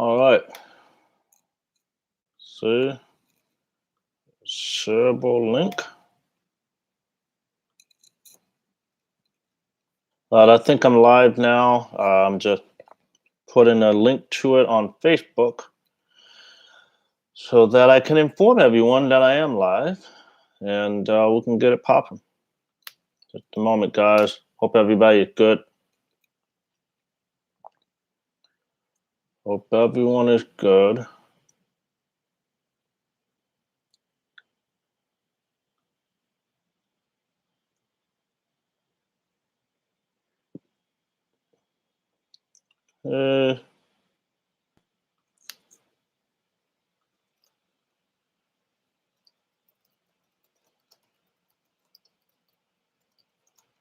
All right. See, shareable link. I think I'm live now. I'm just putting a link to it on Facebook so that I can inform everyone that I am live, and we can get it popping. Just a moment, guys. Hope everybody is good. Hope everyone is good.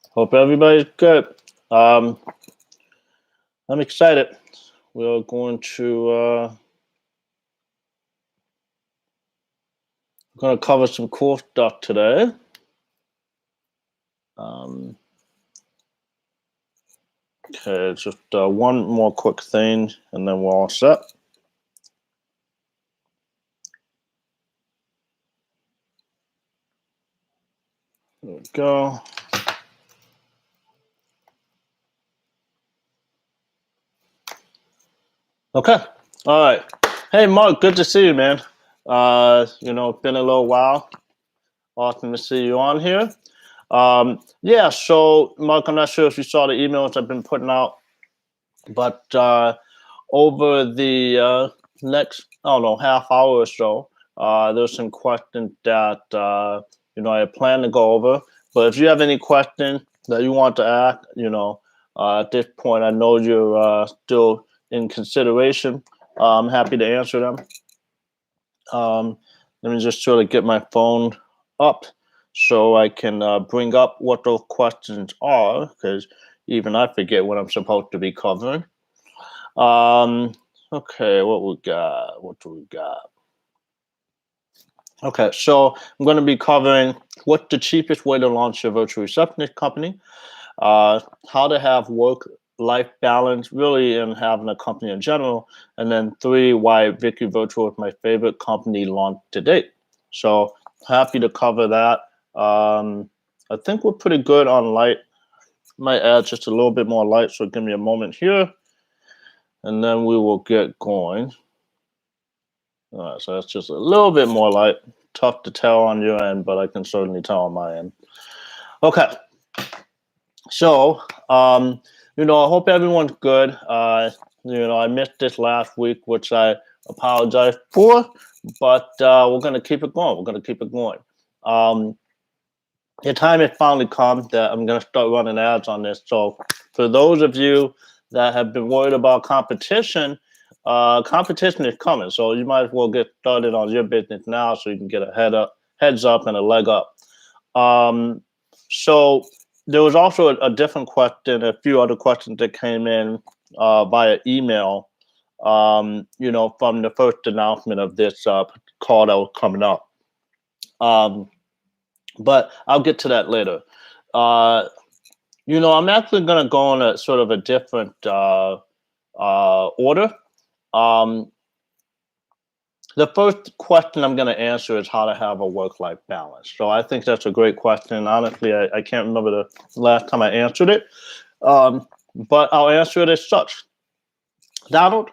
Hope everybody's good. I'm excited. We're going to cover some cool stuff today. Okay, just one more quick thing, and then we're all set. There we go. Okay. All right. Hey, Mark, good to see you, man. It's been a little while. Awesome to see you on here. Yeah, so, Mark, I'm not sure if you saw the emails I've been putting out, but over the next, half hour or so, there's some questions that, I plan to go over. But if you have any questions that you want to ask, at this point, I know you're still in consideration. I'm happy to answer them. Let me just sort of get my phone up so I can bring up what those questions are, because even I forget what I'm supposed to be covering. Okay, what do we got? Okay, so I'm going to be covering what's the cheapest way to launch your virtual receptionist company, how to have work-life balance, really, and having a company in general, and then 3, why Vicki Virtual is my favorite company launched to date. So happy to cover that. I think we're pretty good on light. Might add just a little bit more light, so give me a moment here, and then we will get going. All right, so that's just a little bit more light. Tough to tell on your end, but I can certainly tell on my end. Okay. So, I hope everyone's good. I missed this last week, which I apologize for, but we're going to keep it going. The time has finally come that I'm going to start running ads on this. So for those of you that have been worried about competition, competition is coming. So you might as well get started on your business now so you can get a heads up and a leg up. So there was also a different question, a few other questions that came in via email, from the first announcement of this call that was coming up. But I'll get to that later. I'm actually going to go on a sort of a different order. The first question I'm going to answer is how to have a work-life balance. So I think that's a great question. Honestly, I can't remember the last time I answered it, but I'll answer it as such. Donald,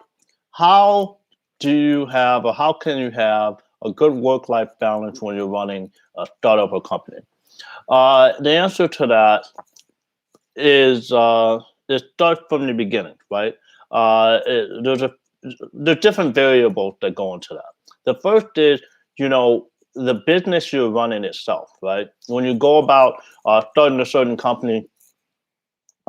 how can you have a good work-life balance when you're running a startup or company? The answer to that is it starts from the beginning, right? There's different variables that go into that. The first is, the business you're running itself, right? When you go about starting a certain company,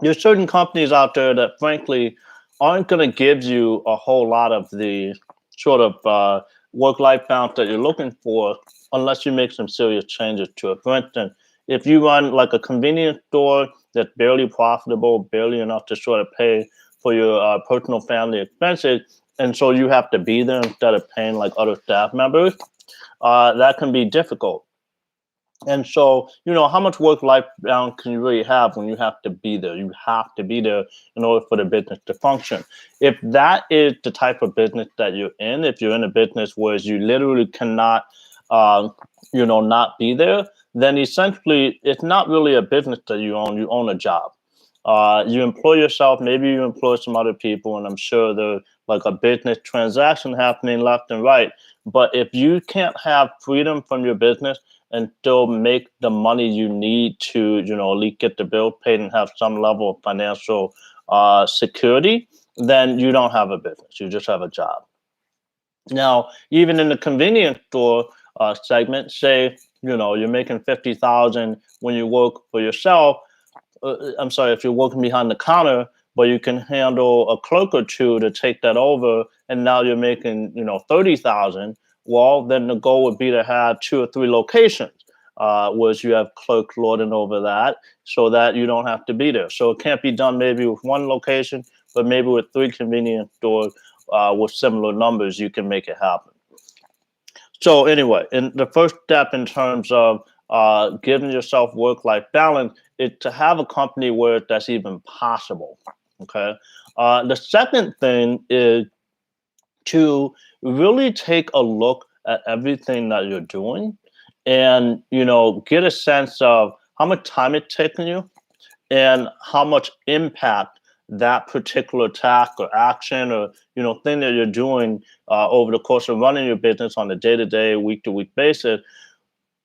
there's certain companies out there that, frankly, aren't going to give you a whole lot of the sort of work-life balance that you're looking for unless you make some serious changes to it. For instance, if you run like a convenience store that's barely profitable, barely enough to sort of pay for your personal family expenses, and so you have to be there instead of paying like other staff members, that can be difficult. And so, how much work-life balance can you really have when you have to be there? You have to be there in order for the business to function. If that is the type of business that you're in, if you're in a business where you literally cannot, uh, not be there, then essentially it's not really a business that you own. You own a job. You employ yourself, maybe you employ some other people, and I'm sure there's like a business transaction happening left and right. But if you can't have freedom from your business and still make the money you need to, at least get the bill paid and have some level of financial security, then you don't have a business. You just have a job. Now, even in the convenience store segment, say, you're making 50,000 when you work for yourself. I'm sorry, if you're working behind the counter, but you can handle a clerk or two to take that over, and now you're making 30,000. Well, then the goal would be to have 2 or 3 locations, whereas you have clerks lording over that, so that you don't have to be there. So it can't be done maybe with 1 location, but maybe with 3 convenience stores with similar numbers, you can make it happen. So anyway, in the first step in terms of giving yourself work-life balance is to have a company where that's even possible. Okay. The second thing is to really take a look at everything that you're doing, and get a sense of how much time it's taking you and how much impact that particular task or action or thing that you're doing over the course of running your business on a day-to-day, week-to-week basis.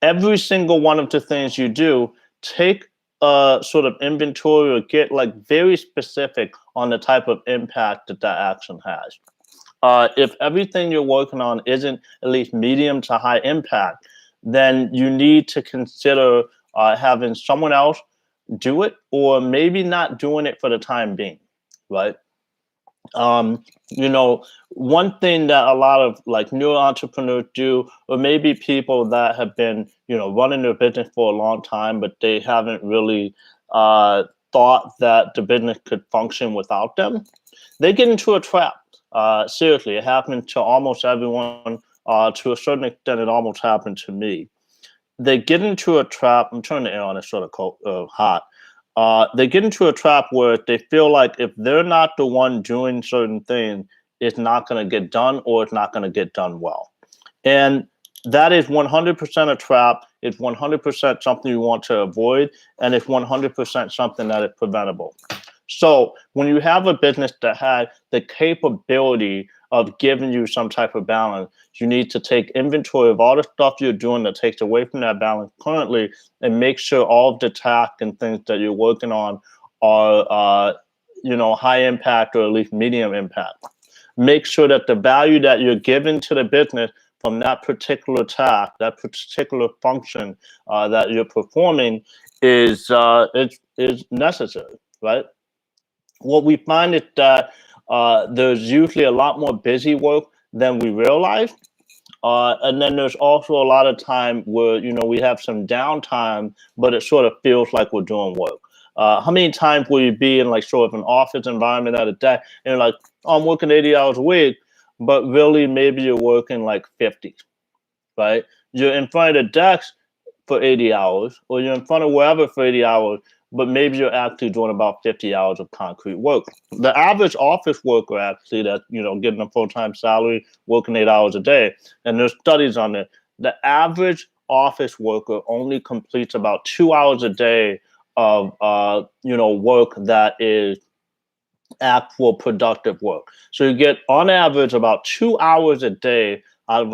Every single one of the things you do, take a sort of inventory or get like very specific on the type of impact that that action has. If everything you're working on isn't at least medium to high impact, then you need to consider having someone else do it, or maybe not doing it for the time being, right? um One thing that a lot of like new entrepreneurs do, or maybe people that have been running their business for a long time, but they haven't really thought that the business could function without them, they get into a trap. Seriously, it happens to almost everyone. To a certain extent, it almost happened to me. They get into a trap. I'm turning the air on, it's sort of cold, hot. They get into a trap where they feel like if they're not the one doing certain things, it's not going to get done, or it's not going to get done well. And that is 100% a trap. It's 100% something you want to avoid. And it's 100% something that is preventable. So when you have a business that has the capability of giving you some type of balance, you need to take inventory of all the stuff you're doing that takes away from that balance currently, and make sure all of the tasks and things that you're working on are, high impact or at least medium impact. Make sure that the value that you're giving to the business from that particular task, that particular function that you're performing is necessary, right? What we find is that there's usually a lot more busy work than we realize. And then there's also a lot of time where, we have some downtime, but it sort of feels like we're doing work. How many times will you be in like sort of an office environment at a day and you're like, oh, I'm working 80 hours a week, but really maybe you're working like 50, right? You're in front of the desk for 80 hours, or you're in front of wherever for 80 hours, but maybe you're actually doing about 50 hours of concrete work. The average office worker actually that, getting a full-time salary, working 8 hours a day, and there's studies on it, the average office worker only completes about 2 hours a day of, work that is actual productive work. So you get on average about 2 hours a day out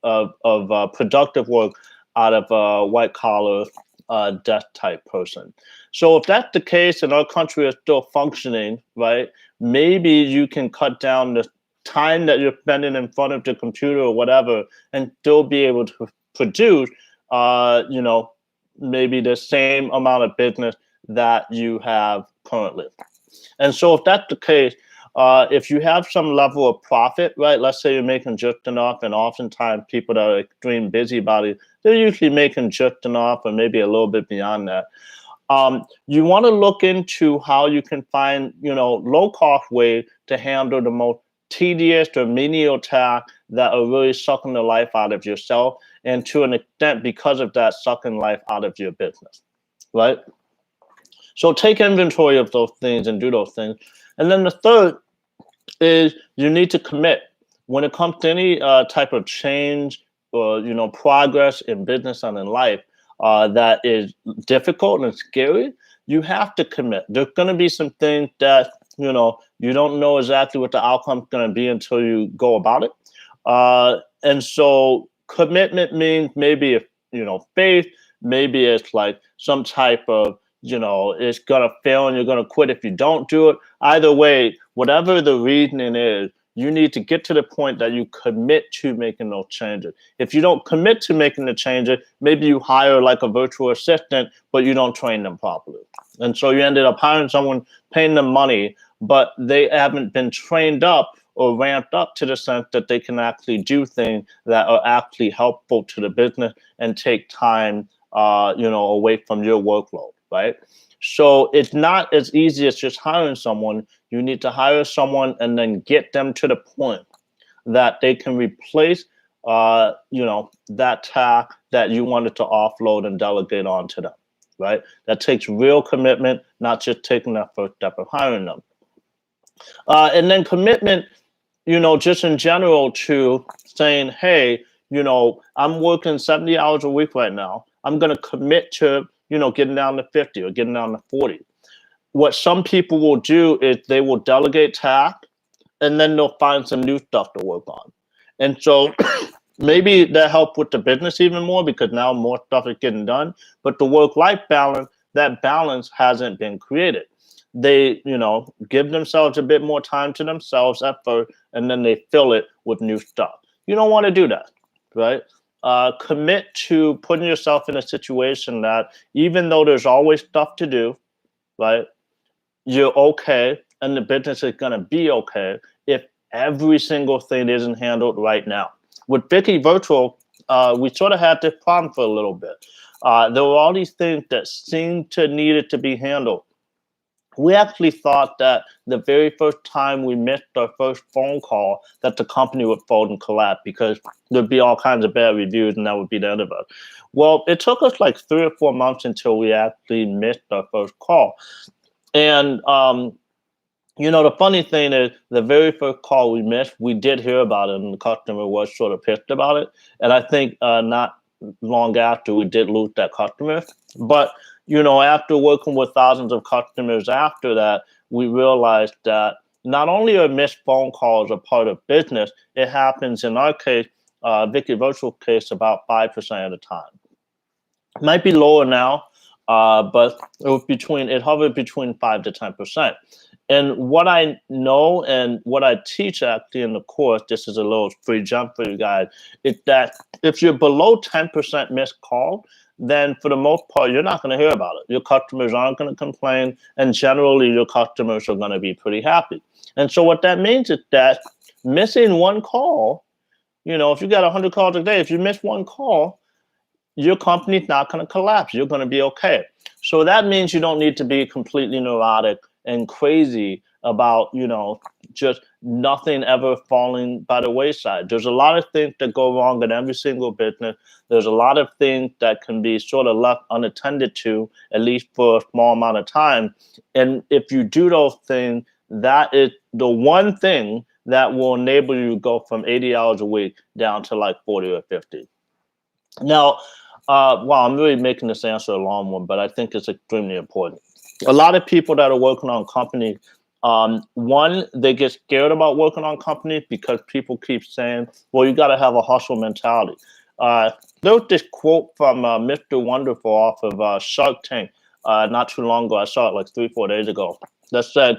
of productive work out of a white collar desk type person. So if that's the case and our country is still functioning, right, maybe you can cut down the time that you're spending in front of the computer or whatever, and still be able to produce, maybe the same amount of business that you have currently. And so if that's the case, if you have some level of profit, right? Let's say you're making just enough, and oftentimes people that are extreme busybodies, they're usually making just enough or maybe a little bit beyond that. You want to look into how you can find, low cost way to handle the most tedious or menial tasks that are really sucking the life out of yourself and to an extent, because of that, sucking life out of your business, right? So take inventory of those things and do those things. And then the third is you need to commit. When it comes to any type of change or progress in business and in life that is difficult and scary, you have to commit. There's going to be some things that you don't know exactly what the outcome's going to be until you go about it. And so commitment means maybe if faith, maybe it's like some type of it's gonna fail and you're gonna quit if you don't do it. Either way, whatever the reasoning is, you need to get to the point that you commit to making those changes. If you don't commit to making the changes, maybe you hire like a virtual assistant, but you don't train them properly. And so you ended up hiring someone, paying them money, but they haven't been trained up or ramped up to the sense that they can actually do things that are actually helpful to the business and take time away from your workload, right? So it's not as easy as just hiring someone. You need to hire someone and then get them to the point that they can replace, that task that you wanted to offload and delegate onto them, right? That takes real commitment, not just taking that first step of hiring them. And then commitment, just in general to saying, hey, I'm working 70 hours a week right now. I'm going to commit to, getting down to 50 or getting down to 40. What some people will do is they will delegate tasks and then they'll find some new stuff to work on. And so maybe that helps with the business even more because now more stuff is getting done. But the work-life balance, that balance hasn't been created. They, give themselves a bit more time to themselves at first, and then they fill it with new stuff. You don't want to do that, right? Commit to putting yourself in a situation that even though there's always stuff to do, right, you're okay, and the business is going to be okay if every single thing isn't handled right now. With Vicki Virtual, we sort of had this problem for a little bit. There were all these things that seemed to needed to be handled. We actually thought that the very first time we missed our first phone call that the company would fold and collapse because there'd be all kinds of bad reviews and that would be the end of it. Well, it took us like 3 or 4 months until we actually missed our first call. And, the funny thing is the very first call we missed, we did hear about it and the customer was sort of pissed about it. And I think not long after we did lose that customer. But after working with thousands of customers after that, we realized that not only are missed phone calls a part of business, it happens in our case, Vicki Virtual case, about 5% of the time. It might be lower now, but it hovered between 5 to 10%. And what I know and what I teach actually in the course, this is a little free jump for you guys, is that if you're below 10% missed call, then for the most part, you're not going to hear about it. Your customers aren't going to complain, and generally your customers are going to be pretty happy. And so what that means is that missing one call, if you got 100 calls a day, if you miss one call, your company's not going to collapse. You're going to be okay. So that means you don't need to be completely neurotic and crazy about, just nothing ever falling by the wayside. There's a lot of things that go wrong in every single business. There's a lot of things that can be sort of left unattended to, at least for a small amount of time. And if you do those things, that is the one thing that will enable you to go from 80 hours a week down to like 40 or 50. Now, I'm really making this answer a long one, but I think it's extremely important. A lot of people that are working on companies, one, they get scared about working on companies because people keep saying, well, you got to have a hustle mentality. There was this quote from Mr. Wonderful off of Shark Tank not too long ago. I saw it like 3-4 days ago. That said,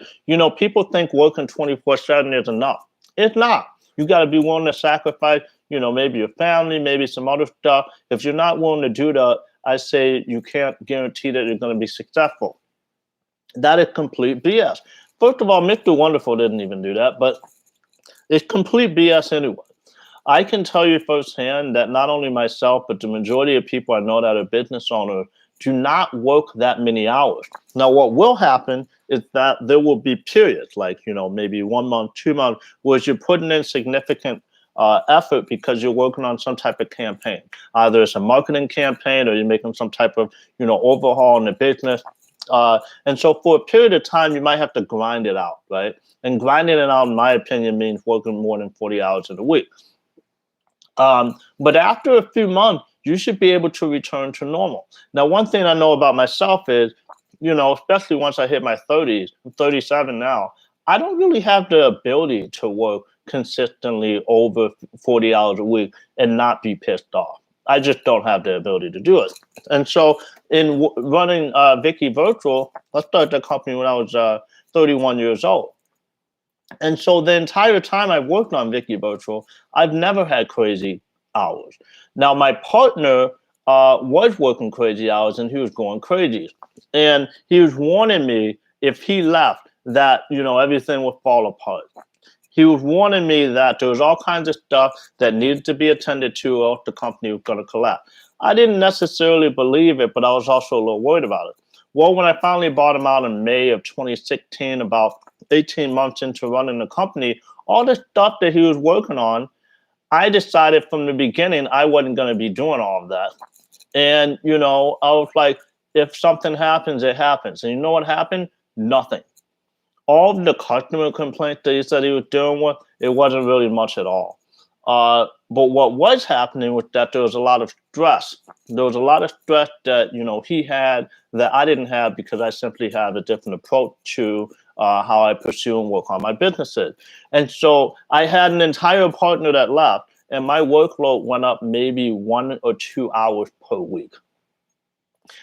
people think working 24/7 is enough. It's not. You got to be willing to sacrifice, maybe your family, maybe some other stuff. If you're not willing to do that, I say you can't guarantee that you're going to be successful. That is complete BS. First of all, Mr. Wonderful didn't even do that, but it's complete BS anyway. I can tell you firsthand that not only myself, but the majority of people I know that are business owners do not work that many hours. Now, what will happen is that there will be periods, like, maybe 1 month, 2 months, where you're putting in significant effort because you're working on some type of campaign. Either it's a marketing campaign or you're making some type of, overhaul in the business. And so for a period of time, you might have to grind it out, right? And grinding it out, in my opinion, means working more than 40 hours in a week. But after a few months, you should be able to return to normal. Now, one thing I know about myself is, especially once I hit my 30s, I'm 37 now, I don't really have the ability to work consistently over 40 hours a week and not be pissed off. I just don't have the ability to do it. And so in running Vicki Virtual, I started the company when I was 31 years old. And so the entire time I've worked on Vicki Virtual, I've never had crazy hours. Now, my partner was working crazy hours and he was going crazy. And he was warning me if he left that, everything would fall apart. He was warning me that there was all kinds of stuff that needed to be attended to or the company was going to collapse. I didn't necessarily believe it, but I was also a little worried about it. Well, when I finally bought him out in May of 2016, about 18 months into running the company, all the stuff that he was working on, I decided from the beginning I wasn't going to be doing all of that. And, I was like, if something happens, it happens. And you know what happened? Nothing. All of the customer complaints that he said he was dealing with, it wasn't really much at all. But what was happening was that there was a lot of stress. There was a lot of stress that, he had that I didn't have because I simply have a different approach to how I pursue and work on my businesses. And so I had an entire partner that left and my workload went up maybe 1 or 2 hours per week.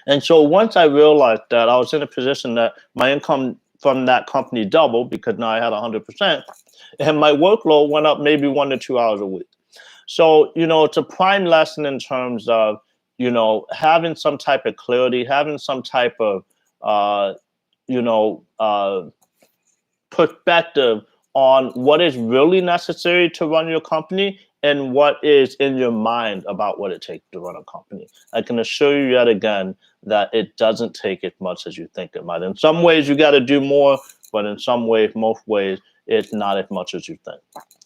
And so once I realized that I was in a position that my income from that company doubled because now I had 100%, and my workload went up maybe 1 to 2 hours a week. So, it's a prime lesson in terms of, having some type of clarity, having some type of, perspective on what is really necessary to run your company and what is in your mind about what it takes to run a company. I can assure you yet again that it doesn't take as much as you think it might. In some ways, you got to do more, but in some ways, most ways, it's not as much as you think.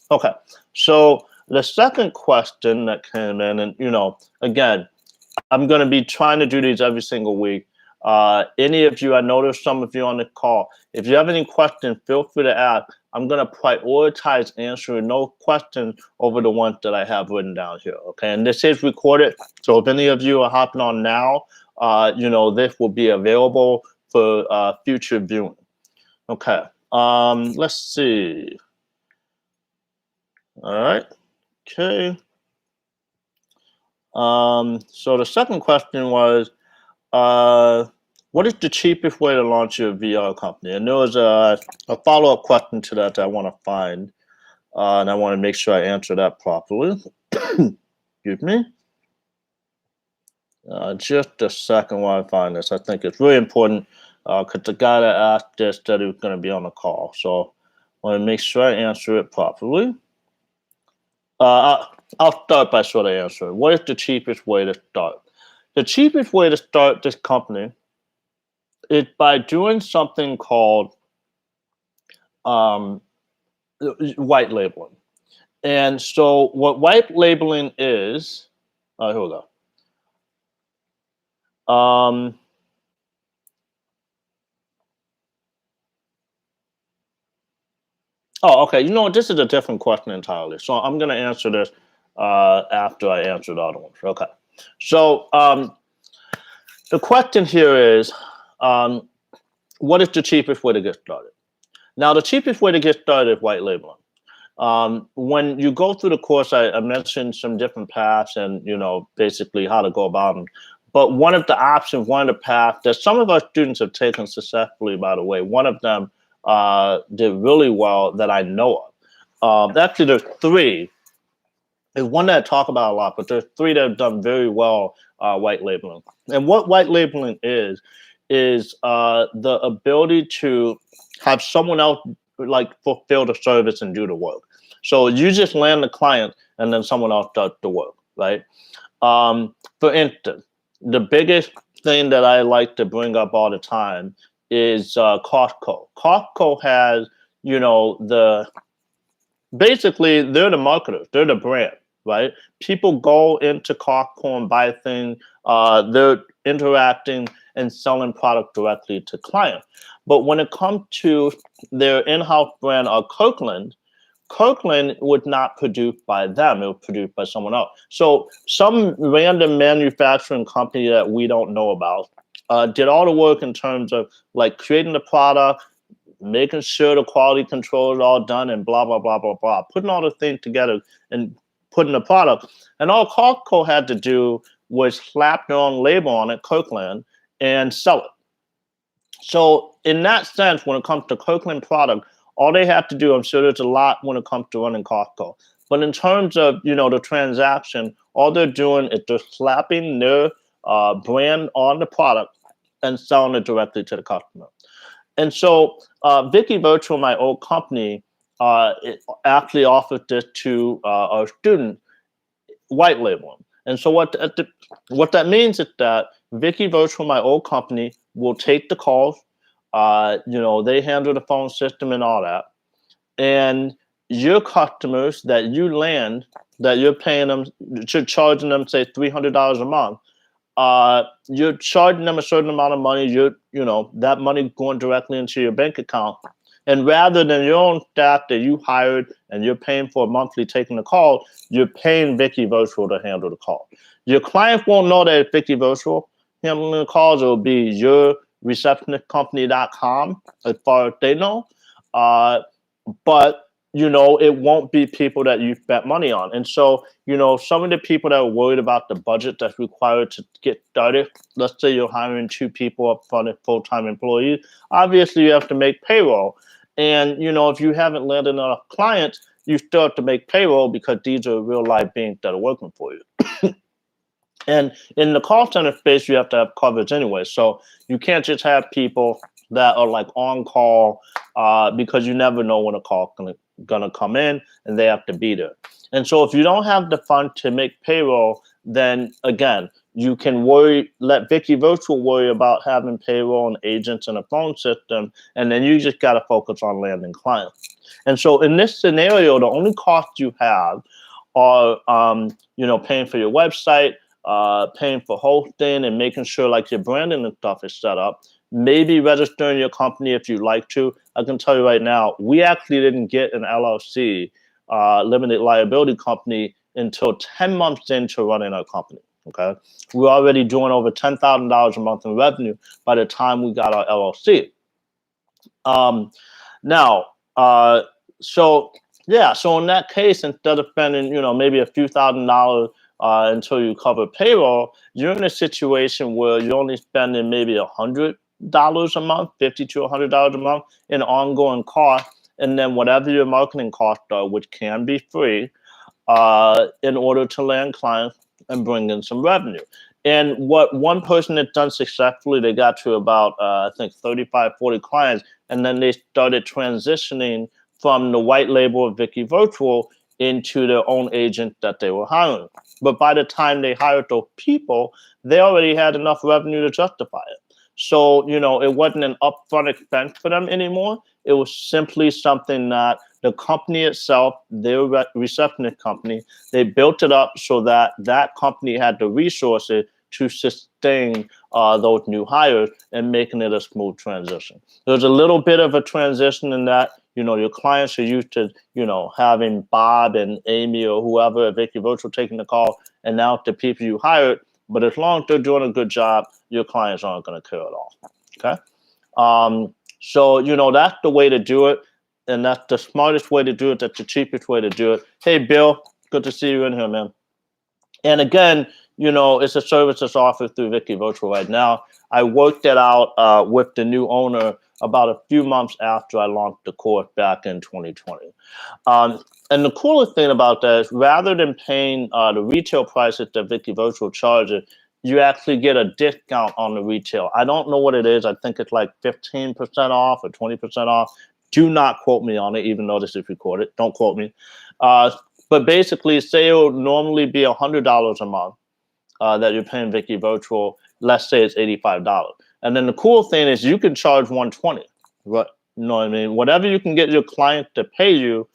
Okay, so the second question that came in, and again, I'm going to be trying to do these every single week. Any of you, I noticed some of you on the call, if you have any questions, feel free to ask. I'm going to prioritize answering no questions over the ones that I have written down here. Okay, and this is recorded. So if any of you are hopping on now, this will be available for future viewing. Okay, let's see. All right, okay. So the second question was, what is the cheapest way to launch your VR company? And there was a follow-up question to that I want to find, and I want to make sure I answer that properly. Excuse me. Just a second while I find this. I think it's really important because the guy that asked this said he was going to be on the call. So I want to make sure I answer it properly. I'll start by sort of answering. What is the cheapest way to start? The cheapest way to start this company is by doing something called white labeling. And so what white labeling is, here we go. Oh, okay. This is a different question entirely. So I'm going to answer this after I answer the other ones. Okay. So the question here is, what is the cheapest way to get started? Now, the cheapest way to get started is white labeling. When you go through the course, I mentioned some different paths and, basically how to go about them. But one of the options, one of the paths that some of our students have taken successfully, by the way, one of them did really well that I know of. Actually, there's three. There's one that I talk about a lot, but there's three that have done very well white labeling. And what white labeling is the ability to have someone else fulfill the service and do the work. So you just land the client and then someone else does the work, right? For instance, the biggest thing that I like to bring up all the time is Costco. Costco has, the basically they're the marketers, they're the brand, right? People go into Costco and buy things. They're interacting and selling product directly to clients. But when it comes to their in-house brand or Kirkland would not produce by them. It was produced by someone else. So some random manufacturing company that we don't know about did all the work in terms of like creating the product, making sure the quality control is all done, and blah, blah, blah, blah, blah, putting all the things together and putting the product. And all Costco had to do was slap their own label on it, Kirkland, and sell it. So in that sense, when it comes to Kirkland product, all they have to do, I'm sure there's a lot when it comes to running Costco. But in terms of, the transaction, all they're doing is they're slapping their brand on the product and selling it directly to the customer. And so Vicki Virtual, my old company, it actually offered this to our students, white labeling. And so what that means is that Vicki Virtual, my old company, will take the calls. They handle the phone system and all that. And your customers that you land, that you're paying them, you're charging them, say, $300 a month. You're charging them a certain amount of money. That money going directly into your bank account. And rather than your own staff that you hired and you're paying for monthly taking the call, you're paying Vicki Virtual to handle the call. Your clients won't know that it's Vicki Virtual handling the calls. It will be your receptionistcompany.com as far as they know. But it won't be people that you spent money on. And so, some of the people that are worried about the budget that's required to get started, let's say you're hiring 2 people up front as full-time employees, obviously you have to make payroll. And, if you haven't landed enough clients, you still have to make payroll because these are real live beings that are working for you. And in the call center space, you have to have coverage anyway. So you can't just have people that are like on call because you never know when a call gonna come in and they have to be there. And so if you don't have the fund to make payroll, then again, you can let Vicki Virtual worry about having payroll and agents and a phone system, and then you just got to focus on landing clients. And so in this scenario, the only costs you have are, paying for your website, paying for hosting and making sure like your branding and stuff is set up. Maybe registering your company if you'd like to. I can tell you right now, we actually didn't get an LLC, limited liability company, until 10 months into running our company. Okay, we're already doing over $10,000 a month in revenue by the time we got our LLC. So in that case, instead of spending maybe a few $1,000s until you cover payroll, you're in a situation where you're only spending maybe $100 a month, $50 to $100 a month in ongoing costs, and then whatever your marketing costs are, which can be free, in order to land clients and bring in some revenue. And what one person had done successfully, they got to about, I think, 35, 40 clients, and then they started transitioning from the white label of Vicki Virtual into their own agent that they were hiring. But by the time they hired those people, they already had enough revenue to justify it. So, it wasn't an upfront expense for them anymore. It was simply something that the company itself, their receptionist company, they built it up so that that company had the resources to sustain those new hires and making it a smooth transition. There's a little bit of a transition in that, your clients are used to, having Bob and Amy or whoever at Vicki Virtual taking the call, and now the people you hired. But as long as they're doing a good job, your clients aren't going to care at all. Okay. So, that's the way to do it. And that's the smartest way to do it. That's the cheapest way to do it. Hey, Bill, good to see you in here, man. And again, it's a service that's offered through Vicki Virtual right now. I worked it out with the new owner about a few months after I launched the course back in 2020. And the coolest thing about that is rather than paying the retail prices that Vicki Virtual charges, you actually get a discount on the retail. I don't know what it is. I think it's like 15% off or 20% off. Do not quote me on it, even though this is recorded. Don't quote me. But basically, say it would normally be $100 a month that you're paying Vicki Virtual. Let's say it's $85. And then the cool thing is you can charge $120. Right? You know what I mean? Whatever you can get your client to pay you,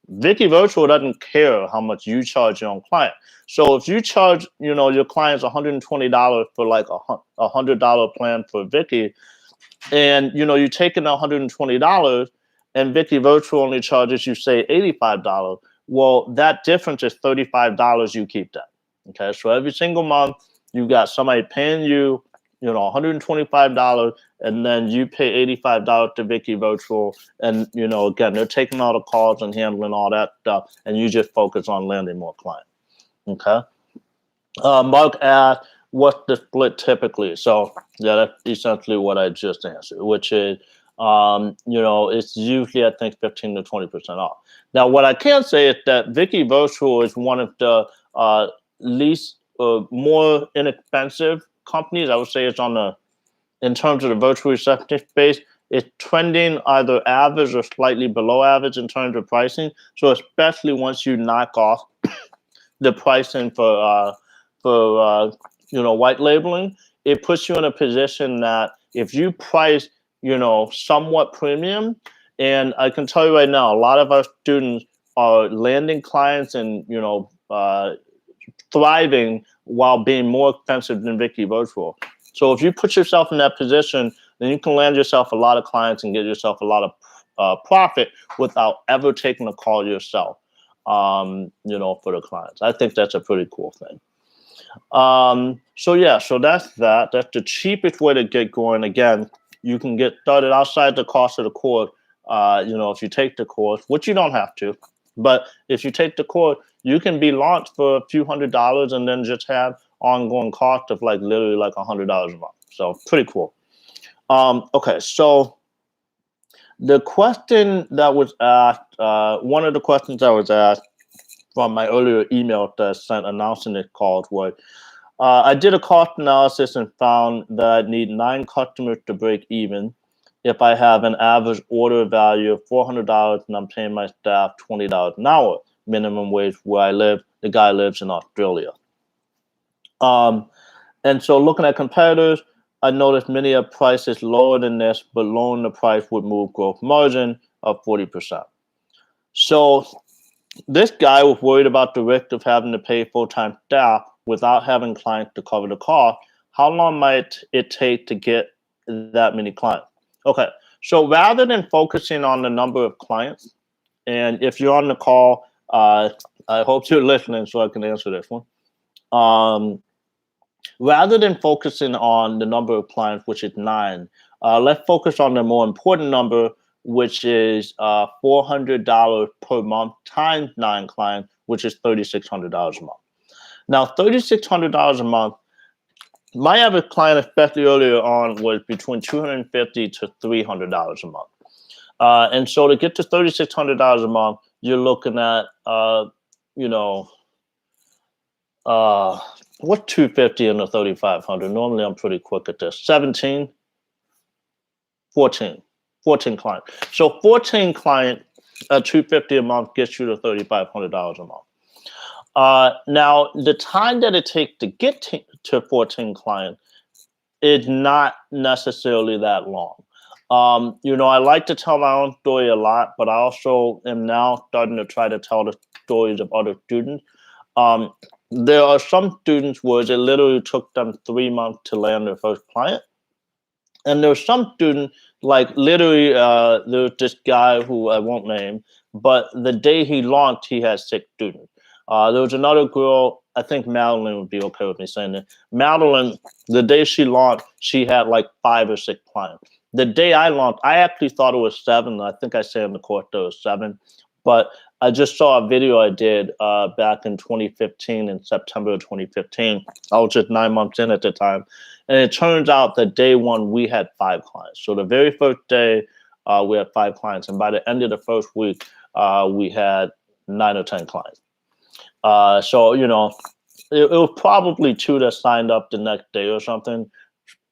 Vicki Virtual doesn't care how much you charge your own client. So if you charge, your clients $120 for like a $100 plan for Vicki, and you take in $120, and Vicki Virtual only charges you say $85. Well, that difference is $35. You keep that. Okay, so every single month you got somebody paying you, $125, and then you pay $85 to Vicki Virtual, and again, they're taking all the calls and handling all that stuff, and you just focus on landing more clients. Okay. Mark asked, what's the split typically? So yeah, that's essentially what I just answered, which is, it's usually, I think, 15 to 20% off. Now, what I can say is that Vicki Virtual is one of the least, more inexpensive companies. I would say it's in terms of the virtual receptionist space, it's trending either average or slightly below average in terms of pricing. So especially once you knock off the pricing for white labeling, it puts you in a position that if you price, somewhat premium, and I can tell you right now, a lot of our students are landing clients and, thriving while being more expensive than Vicki Virtual. So if you put yourself in that position, then you can land yourself a lot of clients and get yourself a lot of profit without ever taking a call yourself, for the clients. I think that's a pretty cool thing. So that's that. That's the cheapest way to get going. Again, you can get started outside the cost of the course. If you take the course, which you don't have to, but if you take the course, you can be launched for a few $100s and then just have ongoing cost of literally $100 a month. So pretty cool. Okay, so the question that was asked, one of the questions that was asked from my earlier email that I sent announcing this call was, I did a cost analysis and found that I need 9 customers to break even if I have an average order value of $400 and I'm paying my staff $20 an hour, minimum wage where I live. The guy lives in Australia. And so looking at competitors, I noticed many of prices lower than this, but lowering the price would move gross margin of 40%. So this guy was worried about the risk of having to pay full-time staff without having clients to cover the cost. How long might it take to get that many clients? Okay, so rather than focusing on the number of clients, and if you're on the call, I hope you're listening so I can answer this one. Rather than focusing on the number of clients, which is 9, let's focus on the more important number, which is $400 per month times 9 clients, which is $3,600 a month. Now, $3,600 a month, my average client, especially earlier on, was between $250 to $300 a month. And so to get to $3,600 a month, you're looking at, what's 250 into 3,500? Normally, I'm pretty quick at this. 14 clients. So 14 clients at $250 a month gets you to $3,500 a month. Now, the time that it takes to get to 14 clients is not necessarily that long. I like to tell my own story a lot, but I also am now starting to try to tell the stories of other students. There are some students where it literally took them 3 months to land their first client. And there's some students, literally, there's this guy who I won't name, but the day he launched, he had 6 students. There was another girl, I think Madeline would be okay with me saying that. Madeline, the day she launched, she had 5 or 6 clients. The day I launched, I actually thought it was 7. I think I said in the course there was 7. But I just saw a video I did back in 2015, in September of 2015. I was just 9 months in at the time. And it turns out that day 1, we had 5 clients. So the very first day, we had 5 clients. And by the end of the first week, we had 9 or 10 clients. So, it was probably 2 that signed up the next day or something.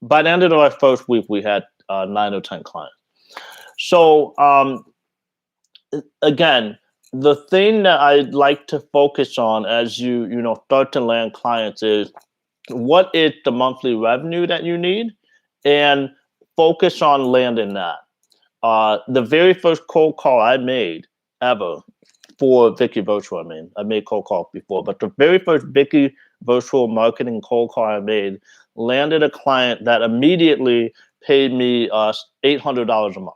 By the end of our first week, we had 9 or 10 clients. So, again, the thing that I'd like to focus on as you start to land clients is, what is the monthly revenue that you need, and focus on landing that. The very first cold call I made ever for Vicki Virtual. I made cold call before, but the very first Vicki Virtual marketing cold call I made landed a client that immediately paid me $800 a month.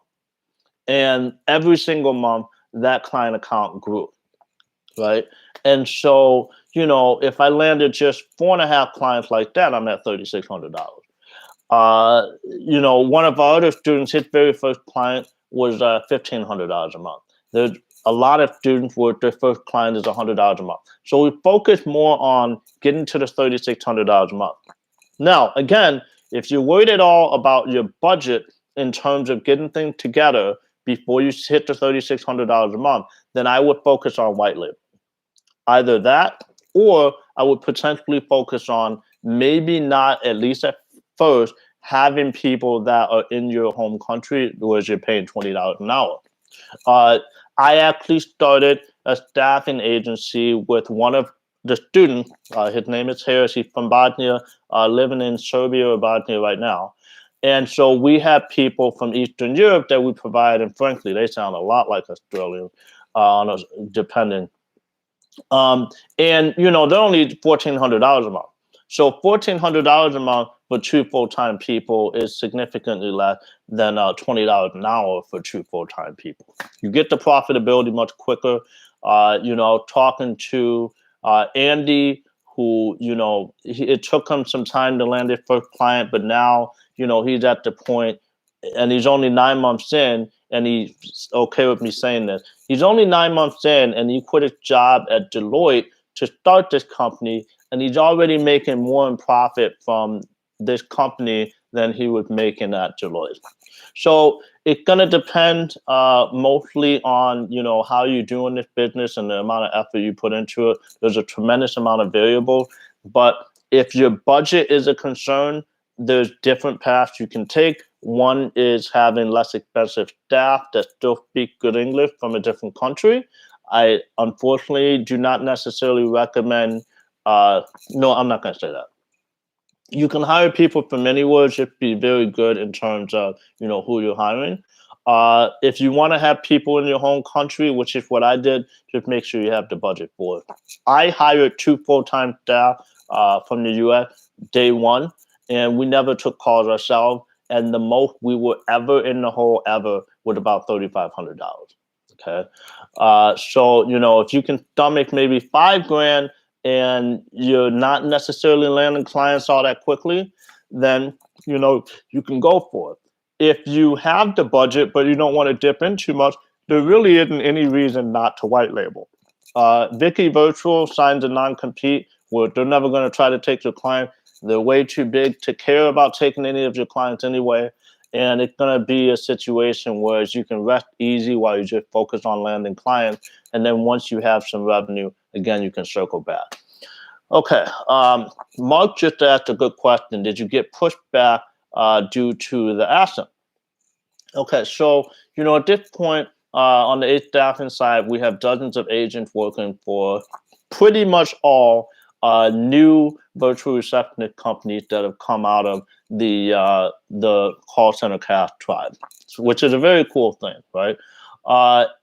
And every single month, that client account grew, right? And so, if I landed just 4.5 clients like that, I'm at $3,600. One of our other students, his very first client was $1,500 a month. There's a lot of students where their first client is $100 a month. So we focus more on getting to the $3,600 a month. Now, again, if you're worried at all about your budget in terms of getting things together before you hit the $3,600 a month, then I would focus on white label. Either that, or I would potentially focus on maybe not, at least at first, having people that are in your home country where you're paying $20 an hour. I actually started a staffing agency with one of the students. His name is Harris. He's from Bosnia, living in Serbia or Bosnia right now. And so we have people from Eastern Europe that we provide, and frankly, they sound a lot like Australians, depending. And they're only $1,400 a month. So $1,400 a month for 2 full-time people is significantly less than $20 an hour for 2 full-time people. You get the profitability much quicker. Talking to Andy, who it took him some time to land his first client, but now he's at the point, and he's only 9 months in, and he's okay with me saying this. He's only 9 months in, and he quit his job at Deloitte to start this company, and he's already making more in profit from this company than he was making at Deloitte. So it's going to depend mostly on, how you do in this business and the amount of effort you put into it. There's a tremendous amount of variables, but if your budget is a concern, there's different paths you can take. One is having less expensive staff that still speak good English from a different country. I unfortunately do not necessarily recommend, no, I'm not going to say that. You can hire people from anywhere, just be very good in terms of, who you're hiring. If you want to have people in your home country, which is what I did, just make sure you have the budget for it. I hired 2 full-time staff from the US day one, and we never took calls ourselves. And the most we were ever in the hole ever was about $3,500. Okay. So, if you can stomach maybe $5,000 and you're not necessarily landing clients all that quickly, then, you can go for it. If you have the budget, but you don't want to dip in too much, there really isn't any reason not to white label. Vicki Virtual signs a non-compete where they're never going to try to take your client. They're way too big to care about taking any of your clients anyway. And it's going to be a situation where you can rest easy while you just focus on landing clients. And then once you have some revenue, again, you can circle back. Okay. Mark just asked a good question. Did you get pushed back due to the accent? Okay. So, at this point, on the staffing side, we have dozens of agents working for pretty much all new virtual receptionist companies that have come out of the call center cast tribe, which is a very cool thing, right?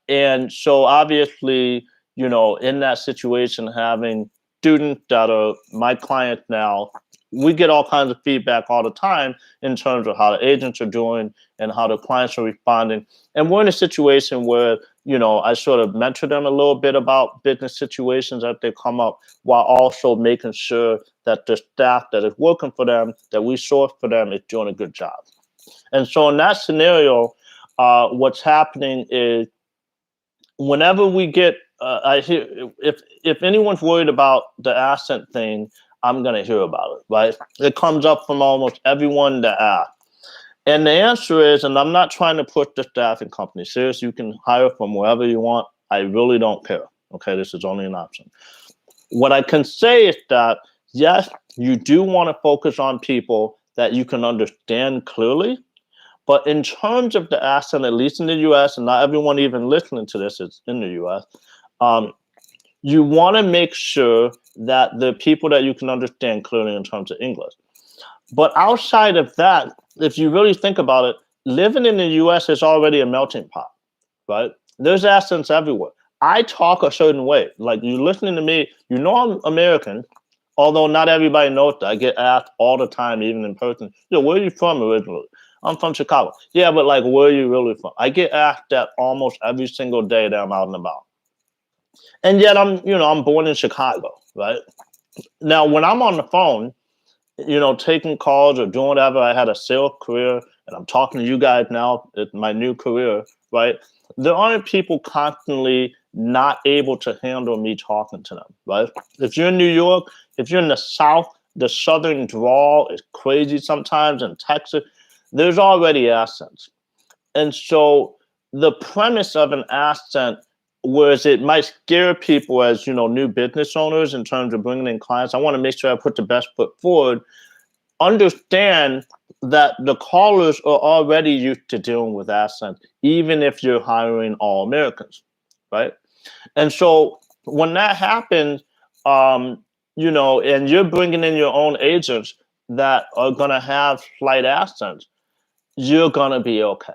And so obviously, in that situation, having students that are my clients now, we get all kinds of feedback all the time in terms of how the agents are doing and how the clients are responding. And we're in a situation where, I sort of mentor them a little bit about business situations that they come up, while also making sure that the staff that is working for them, that we source for them, is doing a good job. And so in that scenario, what's happening is whenever we get, I hear, if anyone's worried about the accent thing, I'm going to hear about it, right? It comes up from almost everyone that asks. And the answer is, and I'm not trying to put the staffing company, seriously, you can hire from wherever you want. I really don't care. Okay, this is only an option. What I can say is that, yes, you do want to focus on people that you can understand clearly. But in terms of the accent, at least in the US, and not everyone even listening to this is in the US, you want to make sure that the people that you can understand clearly in terms of English. But outside of that, if you really think about it, living in the US is already a melting pot, right? There's accents everywhere. I talk a certain way. Like you listening to me, you know I'm American, although not everybody knows that. I get asked all the time, even in person, yo, where are you from originally? I'm from Chicago. Yeah, but like, where are you really from? I get asked that almost every single day that I'm out and about. And yet I'm born in Chicago, right? Now, when I'm on the phone, taking calls or doing whatever, I had a sales career and I'm talking to you guys now, it's my new career, right? There aren't people constantly not able to handle me talking to them, right? If you're in New York, if you're in the South, the Southern drawl is crazy sometimes. In Texas, there's already accents. And so the premise of an accent, whereas it might scare people as, new business owners in terms of bringing in clients, I want to make sure I put the best foot forward. Understand that the callers are already used to dealing with accents, even if you're hiring all Americans, right? And so when that happens, and you're bringing in your own agents that are going to have slight accents, you're going to be okay.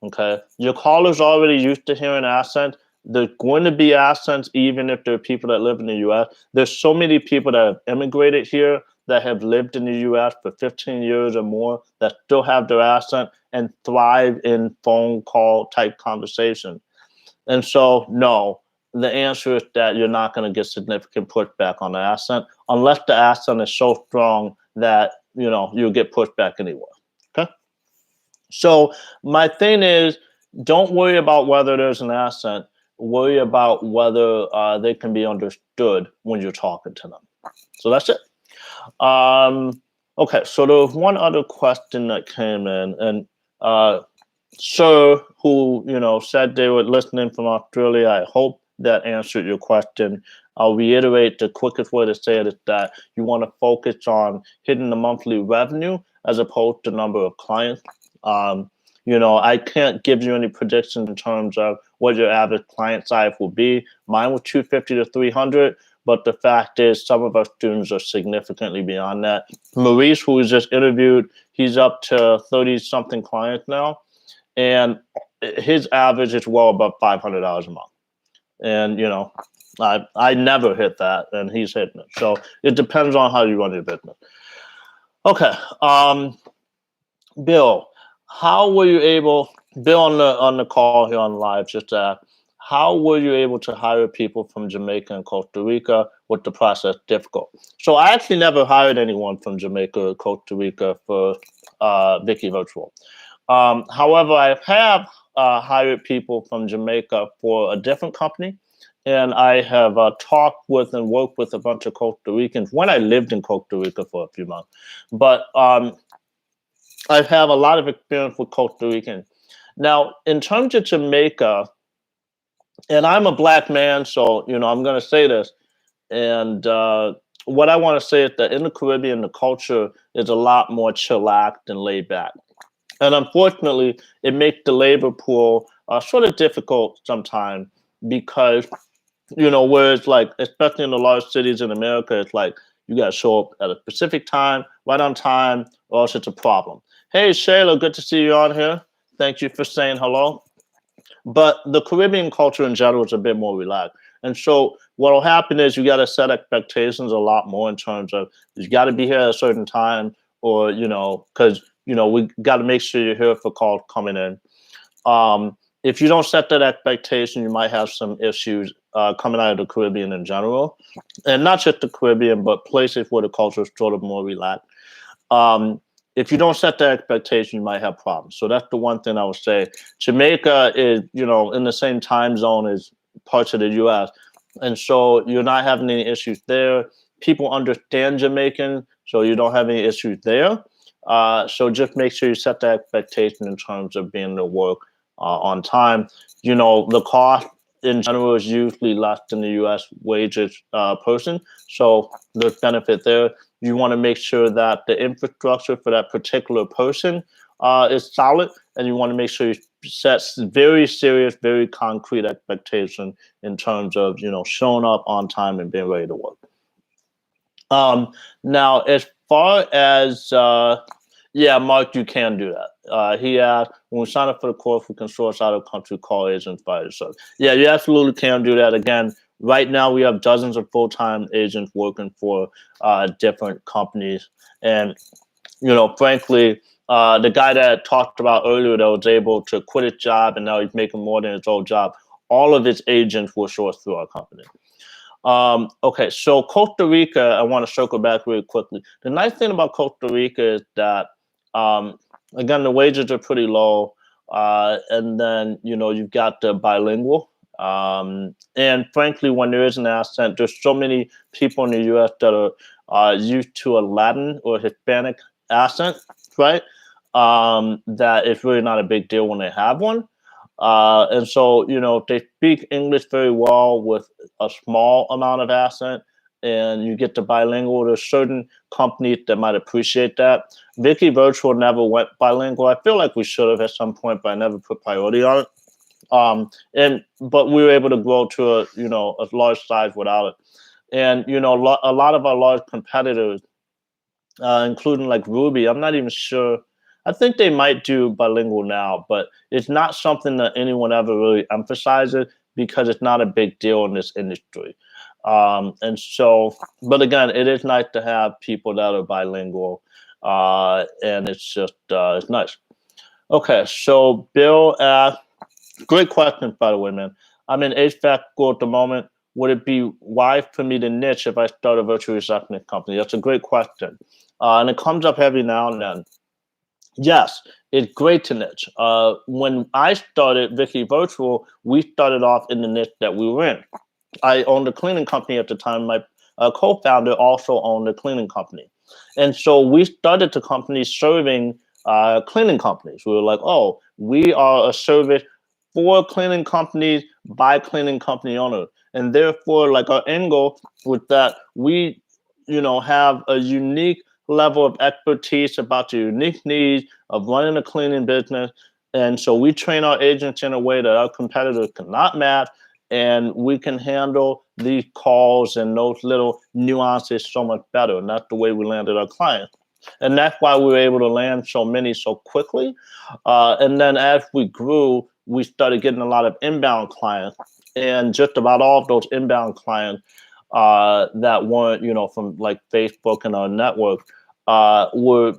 Okay. Your caller's already used to hearing accents. There's going to be accents, even if there are people that live in the US. There's so many people that have immigrated here that have lived in the US for 15 years or more that still have their accent and thrive in phone call type conversation. And so, no, the answer is that you're not going to get significant pushback on the accent unless the accent is so strong that, you'll get pushback anyway. Okay. So my thing is, don't worry about whether there's an accent. Worry about whether they can be understood when you're talking to them. So that's it. Okay, so there was one other question that came in, and Sir, who said they were listening from Australia, I hope that answered your question. I'll reiterate the quickest way to say it is that you want to focus on hitting the monthly revenue as opposed to number of clients. I can't give you any predictions in terms of what your average client size will be. Mine was 250 to 300, but the fact is some of our students are significantly beyond that. Maurice, who was just interviewed, he's up to 30-something clients now, and his average is well above $500 a month. And, I never hit that, and he's hitting it. So it depends on how you run your business. Okay. Bill, how were you able, Bill on the call here on live, just how were you able to hire people from Jamaica and Costa Rica? Was the process difficult? So I actually never hired anyone from Jamaica or Costa Rica for Vicki Virtual. However, I have hired people from Jamaica for a different company. And I have talked with and worked with a bunch of Costa Ricans when I lived in Costa Rica for a few months. But I have a lot of experience with Costa Rican. Now, in terms of Jamaica, and I'm a black man, so I'm going to say this. And what I want to say is that in the Caribbean, the culture is a lot more chillaxed and laid back. And unfortunately, it makes the labor pool sort of difficult sometimes because, whereas like, especially in the large cities in America, it's like you got to show up at a specific time, right on time, or else it's a problem. Hey, Shayla, good to see you on here. Thank you for saying hello. But the Caribbean culture in general is a bit more relaxed. And so what will happen is you got to set expectations a lot more in terms of you got to be here at a certain time or, because, we got to make sure you're here for calls coming in. If you don't set that expectation, you might have some issues coming out of the Caribbean in general. And not just the Caribbean, but places where the culture is sort of more relaxed. If you don't set that expectation, you might have problems. So that's the one thing I would say. Jamaica is, in the same time zone as parts of the U.S. And so you're not having any issues there. People understand Jamaican, so you don't have any issues there. So just make sure you set that expectation in terms of being able to work on time. The cost in general is usually less than the U.S. wages person. So there's benefit there. You want to make sure that the infrastructure for that particular person is solid, and you want to make sure you set very serious, very concrete expectation in terms of showing up on time and being ready to work. Now, as far as yeah, Mark, you can do that. He asked, when we sign up for the course, we can source out of country call agents by the service. Yeah, you absolutely can do that. Again, right now we have dozens of full-time agents working for different companies. And, frankly, the guy that I talked about earlier that was able to quit his job and now he's making more than his old job, all of his agents were sourced through our company. Okay, so Costa Rica, I want to circle back really quickly. The nice thing about Costa Rica is that, again, the wages are pretty low, and then you've got the bilingual. And frankly, when there is an accent, there's so many people in the U.S. that are used to a Latin or Hispanic accent, right? That it's really not a big deal when they have one. And so, they speak English very well with a small amount of accent, and you get the bilingual. There's certain companies that might appreciate that. Vicki Virtual never went bilingual. I feel like we should have at some point, but I never put priority on it. But we were able to grow to a large size without it. And a lot of our large competitors, including like Ruby, I'm not even sure. I think they might do bilingual now, but it's not something that anyone ever really emphasizes because it's not a big deal in this industry. And so, but again, it is nice to have people that are bilingual, and it's nice. Okay, so Bill asked, great question, by the way, man. I'm in HVAC school at the moment. Would it be wise for me to niche if I start a virtual receptionist company? That's a great question. And it comes up every now and then. Yes, it's great to niche. When I started Vicki Virtual, we started off in the niche that we were in. I owned a cleaning company at the time. My co-founder also owned a cleaning company. And so we started the company serving cleaning companies. We were like, oh, we are a service for cleaning companies by cleaning company owners. And therefore, like our end goal was that we, have a unique level of expertise about the unique needs of running a cleaning business. And so we train our agents in a way that our competitors cannot match, and we can handle these calls and those little nuances so much better. And that's the way we landed our clients. And that's why we were able to land so many so quickly. And then as we grew, we started getting a lot of inbound clients. And just about all of those inbound clients that weren't, from like Facebook and our network were,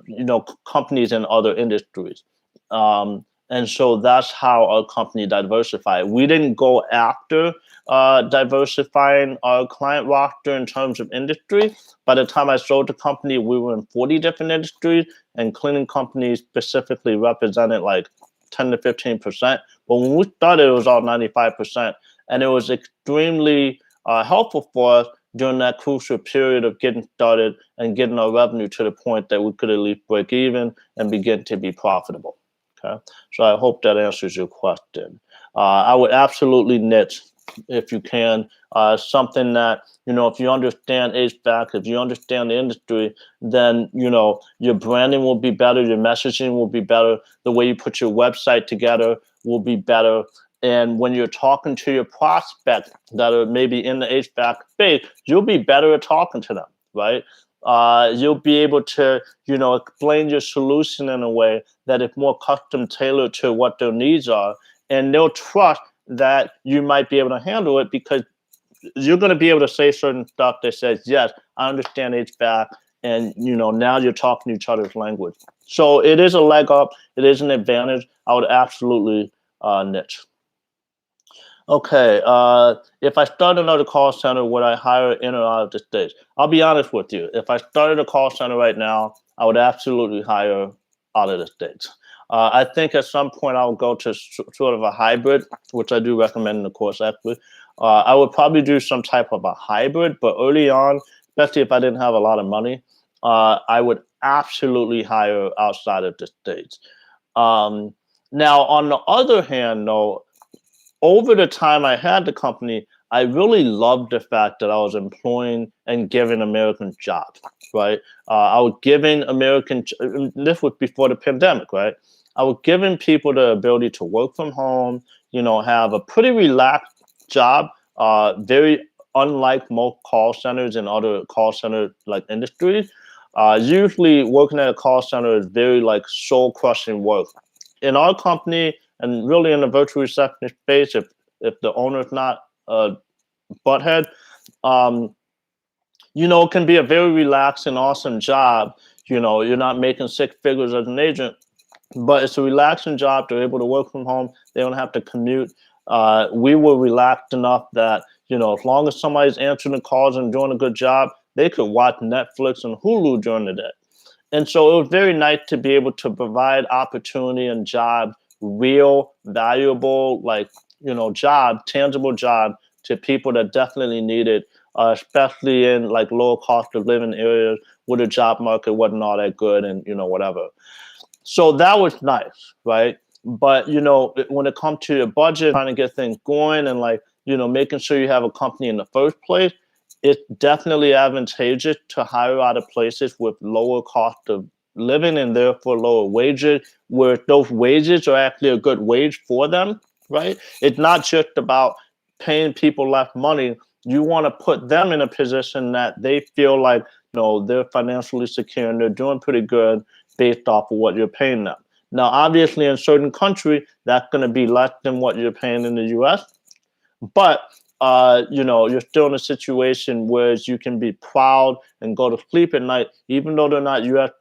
companies in other industries. And so that's how our company diversified. We didn't go after diversifying our client roster in terms of industry. By the time I sold the company, we were in 40 different industries, and cleaning companies specifically represented like 10 to 15%. But when we started, it was all 95%. And it was extremely helpful for us during that crucial period of getting started and getting our revenue to the point that we could at least break even and begin to be profitable. Okay, so I hope that answers your question. I would absolutely niche if you can. Something that, if you understand HVAC, if you understand the industry, then, your branding will be better, your messaging will be better, the way you put your website together will be better. And when you're talking to your prospects that are maybe in the HVAC space, you'll be better at talking to them, right? You'll be able to, explain your solution in a way that is more custom tailored to what their needs are. And they'll trust that you might be able to handle it because you're going to be able to say certain stuff that says, yes, I understand HVAC. And, now you're talking each other's language. So it is a leg up. It is an advantage. I would absolutely niche. Okay, if I start another call center, would I hire in or out of the States? I'll be honest with you. If I started a call center right now, I would absolutely hire out of the States. I think at some point I would go to sort of a hybrid, which I do recommend in the course actually. I would probably do some type of a hybrid, but early on, especially if I didn't have a lot of money, I would absolutely hire outside of the States. Now, on the other hand, though, over the time I had the company, I really loved the fact that I was employing and giving American jobs, right? I was giving this was before the pandemic, right? I was giving people the ability to work from home, have a pretty relaxed job, very unlike most call centers and other call center like industries. Usually working at a call center is very like soul crushing work. In our company and really in the virtual receptionist space, if the owner's not a butthead, um, it can be a very relaxed and awesome job. You're not making six figures as an agent, but it's a relaxing job. They're able to work from home. They don't have to commute. We were relaxed enough that, as long as somebody's answering the calls and doing a good job, they could watch Netflix and Hulu during the day. And so it was very nice to be able to provide opportunity and job, real, valuable, job, tangible job to people that definitely need it, especially in like lower cost of living areas where the job market wasn't all that good and, whatever. So that was nice, right? But, when it comes to your budget, trying to get things going and making sure you have a company in the first place, it's definitely advantageous to hire out of places with lower cost of living and therefore lower wages, where those wages are actually a good wage for them, right? It's not just about paying people less money. You want to put them in a position that they feel like, they're financially secure and they're doing pretty good based off of what you're paying them. Now, obviously, in certain countries, that's going to be less than what you're paying in the U.S., but you're still in a situation where you can be proud and go to sleep at night, even though they're not U.S.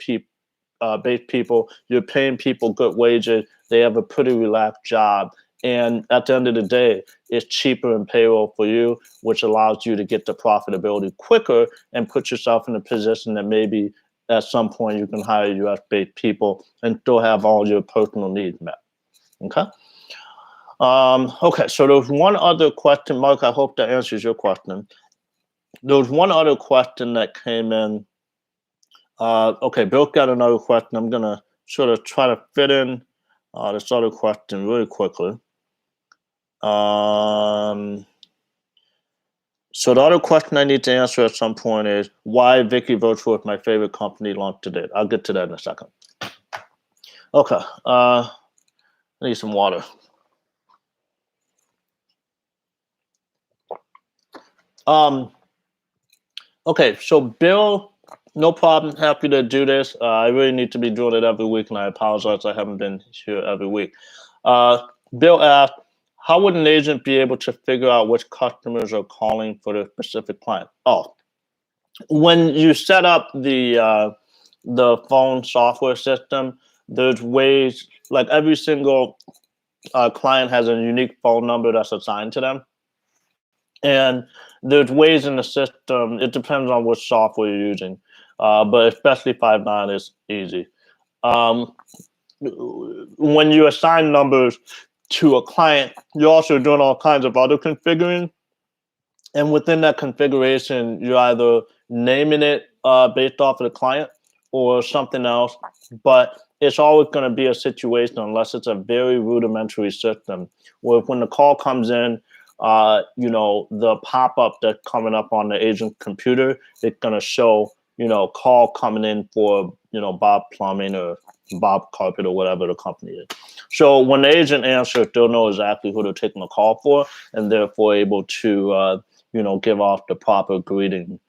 based people. You're paying people good wages. They have a pretty relaxed job. And at the end of the day, it's cheaper in payroll for you, which allows you to get to profitability quicker and put yourself in a position that maybe at some point you can hire U.S. based people and still have all your personal needs met. Okay. Okay, so there was one other question, Mark. I hope that answers your question. There was one other question that came in. Okay, Bill got another question. I'm gonna sort of try to fit in this other question really quickly. So the other question I need to answer at some point is why Vicki Virtual is my favorite company launched to date. I'll get to that in a second. Okay, I need some water. Okay, so Bill, no problem. Happy to do this. I really need to be doing it every week, and I apologize I haven't been here every week. Bill asked, how would an agent be able to figure out which customers are calling for their specific client? Oh, when you set up the phone software system, there's ways, like every single client has a unique phone number that's assigned to them. And there's ways in the system, it depends on which software you're using, but especially Five9 is easy. When you assign numbers to a client, you're also doing all kinds of other configuring. And within that configuration, you're either naming it based off of the client or something else. But it's always going to be a situation, unless it's a very rudimentary system, where when the call comes in, the pop-up that's coming up on the agent computer, it's going to show, call coming in for, Bob Plumbing or Bob Carpet or whatever the company is. So when the agent answers, they'll know exactly who they're taking the call for, and therefore able to, give off the proper greeting,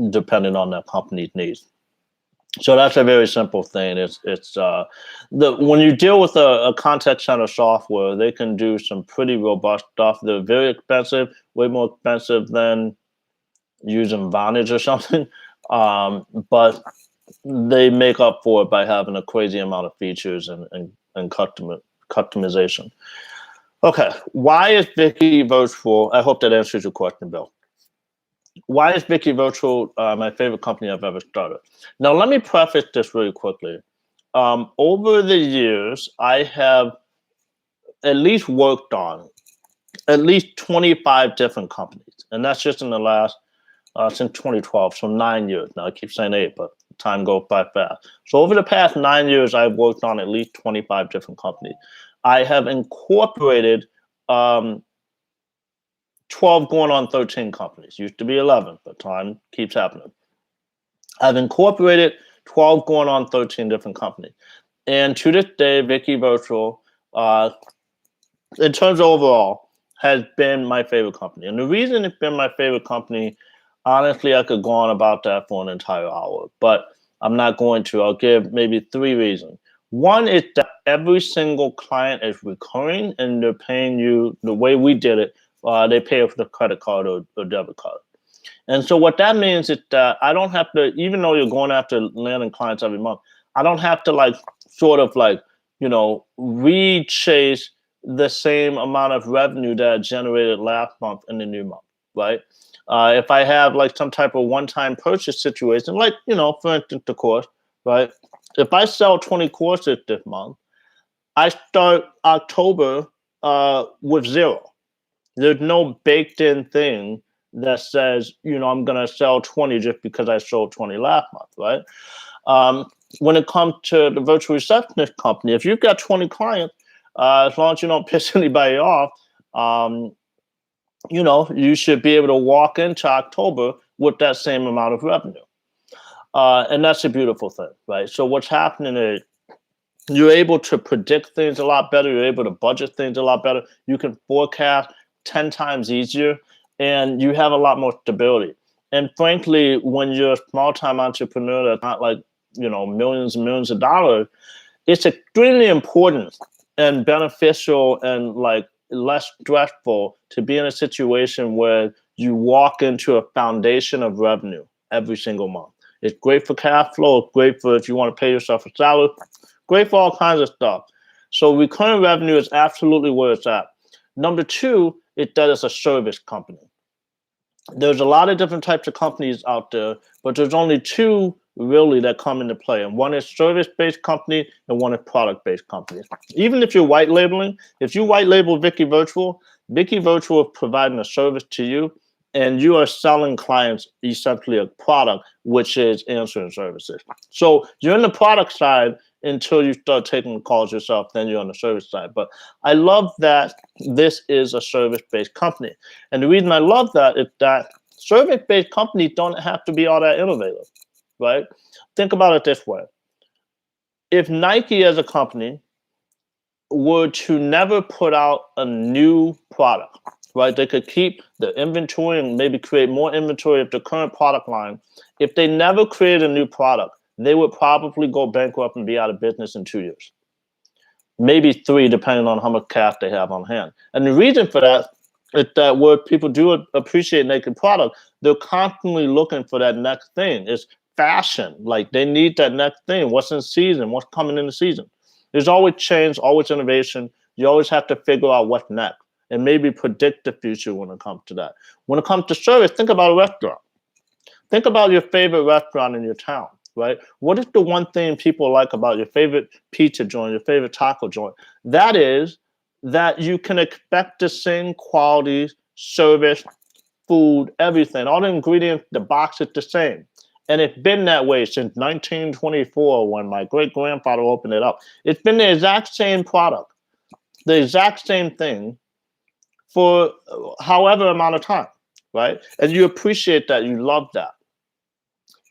depending on that company's needs. So that's a very simple thing. When you deal with a contact center software, they can do some pretty robust stuff. They're very expensive, way more expensive than using Vonage or something. But they make up for it by having a crazy amount of features and customization. Okay, why is Vicki Virtual? I hope that answers your question, Bill. Why is Vicki Virtual my favorite company I've ever started? Now, let me preface this really quickly. Over the years, I have at least worked on at least 25 different companies. And that's just in the last, since 2012, so 9 years. Now, I keep saying 8, but time goes by fast. So over the past 9 years, I've worked on at least 25 different companies. I have incorporated 12 going on 13 companies. Used to be 11, but time keeps happening. I've incorporated 12 going on 13 different companies. And to this day, Vicki Virtual, in terms of overall, has been my favorite company. And the reason it's been my favorite company Honestly, I could go on about that for an entire hour, but I'm not going to. I'll give maybe three reasons. One is that every single client is recurring and they're paying you the way we did it. They pay with the credit card or debit card. And so what that means is that I don't have to, even though you're going after landing clients every month, I don't have to like sort of like, re-chase the same amount of revenue that I generated last month in the new month, right? If I have like some type of one-time purchase situation, like, for instance, the course, right? If I sell 20 courses this month, I start October with zero. There's no baked in thing that says, I'm going to sell 20 just because I sold 20 last month, right? Um, when it comes to the virtual receptionist company, if you've got 20 clients, as long as you don't piss anybody off, um, you should be able to walk into October with that same amount of revenue. And that's a beautiful thing, right? So what's happening is you're able to predict things a lot better. You're able to budget things a lot better. You can forecast 10 times easier, and you have a lot more stability. And frankly, when you're a small time entrepreneur that's not like, millions and millions of dollars, it's extremely important and beneficial and like less stressful to be in a situation where you walk into a foundation of revenue every single month. It's great for cash flow. It's great for if you want to pay yourself a salary. Great for all kinds of stuff. So recurring revenue is absolutely where it's at. Number two, it does a service company. There's a lot of different types of companies out there, but there's only two really that come into play. And one is service-based company and one is product-based company. Even if you're white labeling, if you white label Vicki Virtual is providing a service to you, and you are selling clients essentially a product, which is answering services. So you're in the product side until you start taking the calls yourself, then you're on the service side. But I love that this is a service-based company. And the reason I love that is that service-based companies don't have to be all that innovative, right? Think about it this way. If Nike as a company were to never put out a new product, right? They could keep the inventory and maybe create more inventory of the current product line. If they never create a new product, they would probably go bankrupt and be out of business in 2 years. Maybe 3, depending on how much cash they have on hand. And the reason for that is that where people do appreciate making product, they're constantly looking for that next thing. It's fashion. Like they need that next thing. What's in season? What's coming in the season? There's always change, always innovation. You always have to figure out what's next and maybe predict the future when it comes to that. When it comes to service, think about a restaurant. Think about your favorite restaurant in your town, right? What is the one thing people like about your favorite pizza joint, your favorite taco joint? That is that you can expect the same quality, service, food, everything. All the ingredients, the box is the same. And it's been that way since 1924 when my great-grandfather opened it up. It's been the exact same product, the exact same thing for however amount of time, right? And you appreciate that, you love that.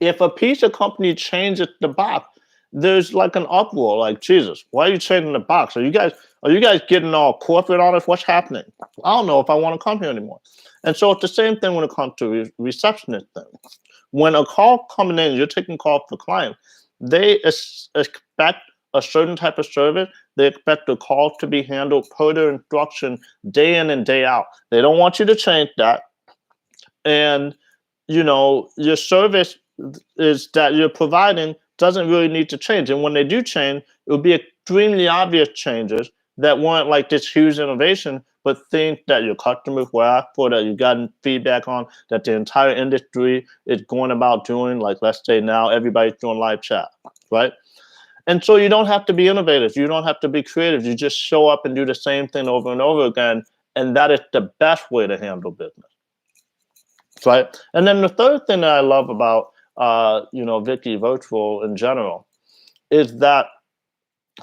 If a pizza company changes the box, there's like an uproar, like, Jesus, why are you changing the box? Are you guys getting all corporate on us? What's happening? I don't know if I want to come here anymore. And so it's the same thing when it comes to receptionist thing. When a call coming in, you're taking call for clients, they expect a certain type of service. They expect the call to be handled per their instruction day in and day out. They don't want you to change that. And, your service is that you're providing doesn't really need to change. And when they do change, it will be extremely obvious changes that weren't like this huge innovation, but things that your customers were asked for, that you've gotten feedback on, that the entire industry is going about doing. Like, let's say now everybody's doing live chat, right? And so you don't have to be innovative. You don't have to be creative. You just show up and do the same thing over and over again. And that is the best way to handle business, right? And then the third thing that I love about Vicki Virtual in general is that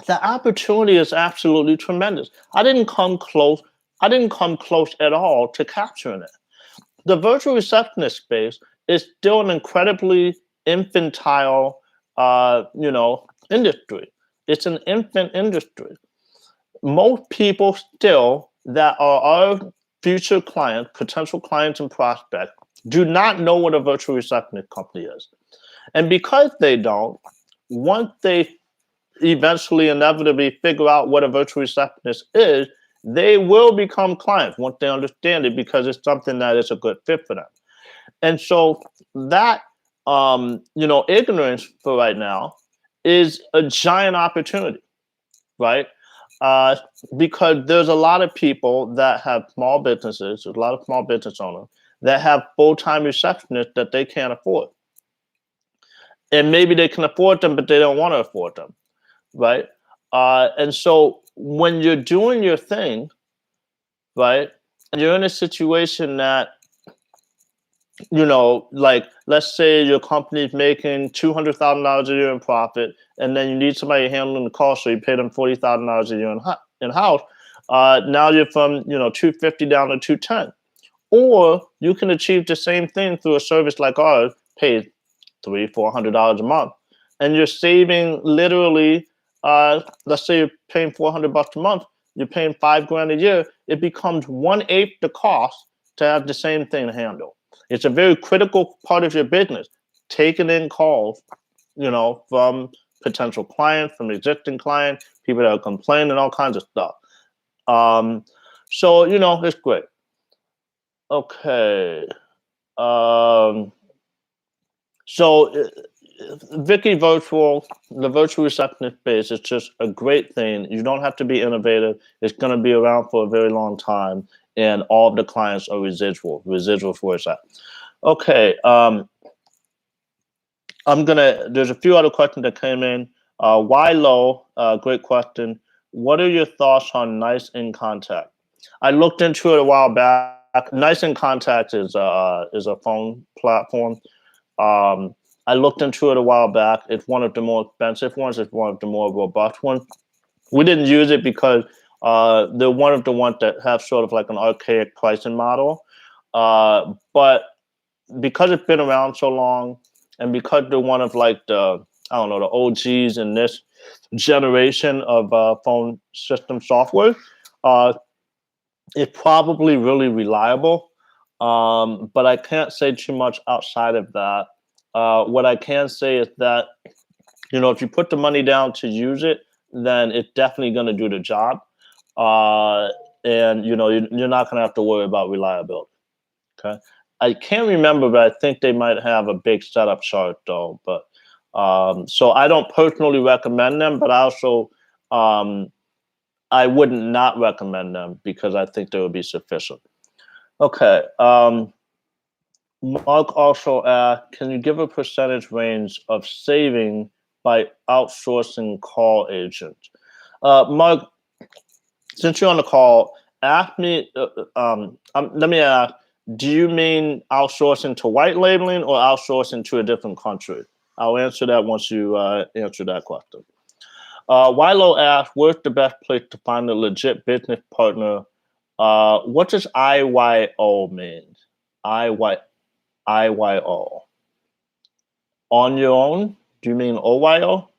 the opportunity is absolutely tremendous. I didn't come close at all to capturing it. The virtual receptionist space is still an incredibly infantile, industry. It's an infant industry. Most people still that are our future clients, potential clients and prospects, do not know what a virtual receptionist company is. And because they don't, once they eventually inevitably figure out what a virtual receptionist is, they will become clients once they understand it, because it's something that is a good fit for them. And so that ignorance for right now is a giant opportunity, right? Uh, because there's a lot of people that have small businesses, there's a lot of small business owners that have full-time receptionists that they can't afford. And maybe they can afford them, but they don't want to afford them, right? And so when you're doing your thing, right, and you're in a situation that, like, let's say your company's making $200,000 a year in profit, and then you need somebody handling the cost, so you pay them $40,000 a year in house. Now you're from 250 down to 210, or you can achieve the same thing through a service like ours, pay $300-400 a month, and you're saving literally. Let's say you're paying $400 a month, you're paying $5,000 a year. It becomes 1/8 the cost to have the same thing to handle. It's a very critical part of your business, taking in calls, from potential clients, from existing clients, people that are complaining, all kinds of stuff. So it's great. Okay. So Vicki the virtual receptionist space is just a great thing. You don't have to be innovative. It's going to be around for a very long time, and all of the clients are residual for that. Okay. There's a few other questions that came in. Why low? Great question. What are your thoughts on Nice in Contact? I looked into it a while back. Nice in Contact is a phone platform. I looked into it a while back. It's one of the more expensive ones. It's one of the more robust ones. We didn't use it because they're one of the ones that have sort of like an archaic pricing model. But because it's been around so long, and because they're one of like the OGs in this generation of phone system software, it's probably really reliable. But I can't say too much outside of that. What I can say is that, if you put the money down to use it, then it's definitely going to do the job. And, you're not going to have to worry about reliability. Okay. I can't remember, but I think they might have a big setup chart though. But so I don't personally recommend them, but also I wouldn't not recommend them because I think they would be sufficient. Okay. Mark also asked, can you give a percentage range of saving by outsourcing call agents? Mark, since you're on the call, ask me. Let me ask: do you mean outsourcing to white labeling or outsourcing to a different country? I'll answer that once you answer that question. Wilo asked, where's the best place to find a legit business partner? What does IYO mean? IYO. On your own? Do you mean OYO?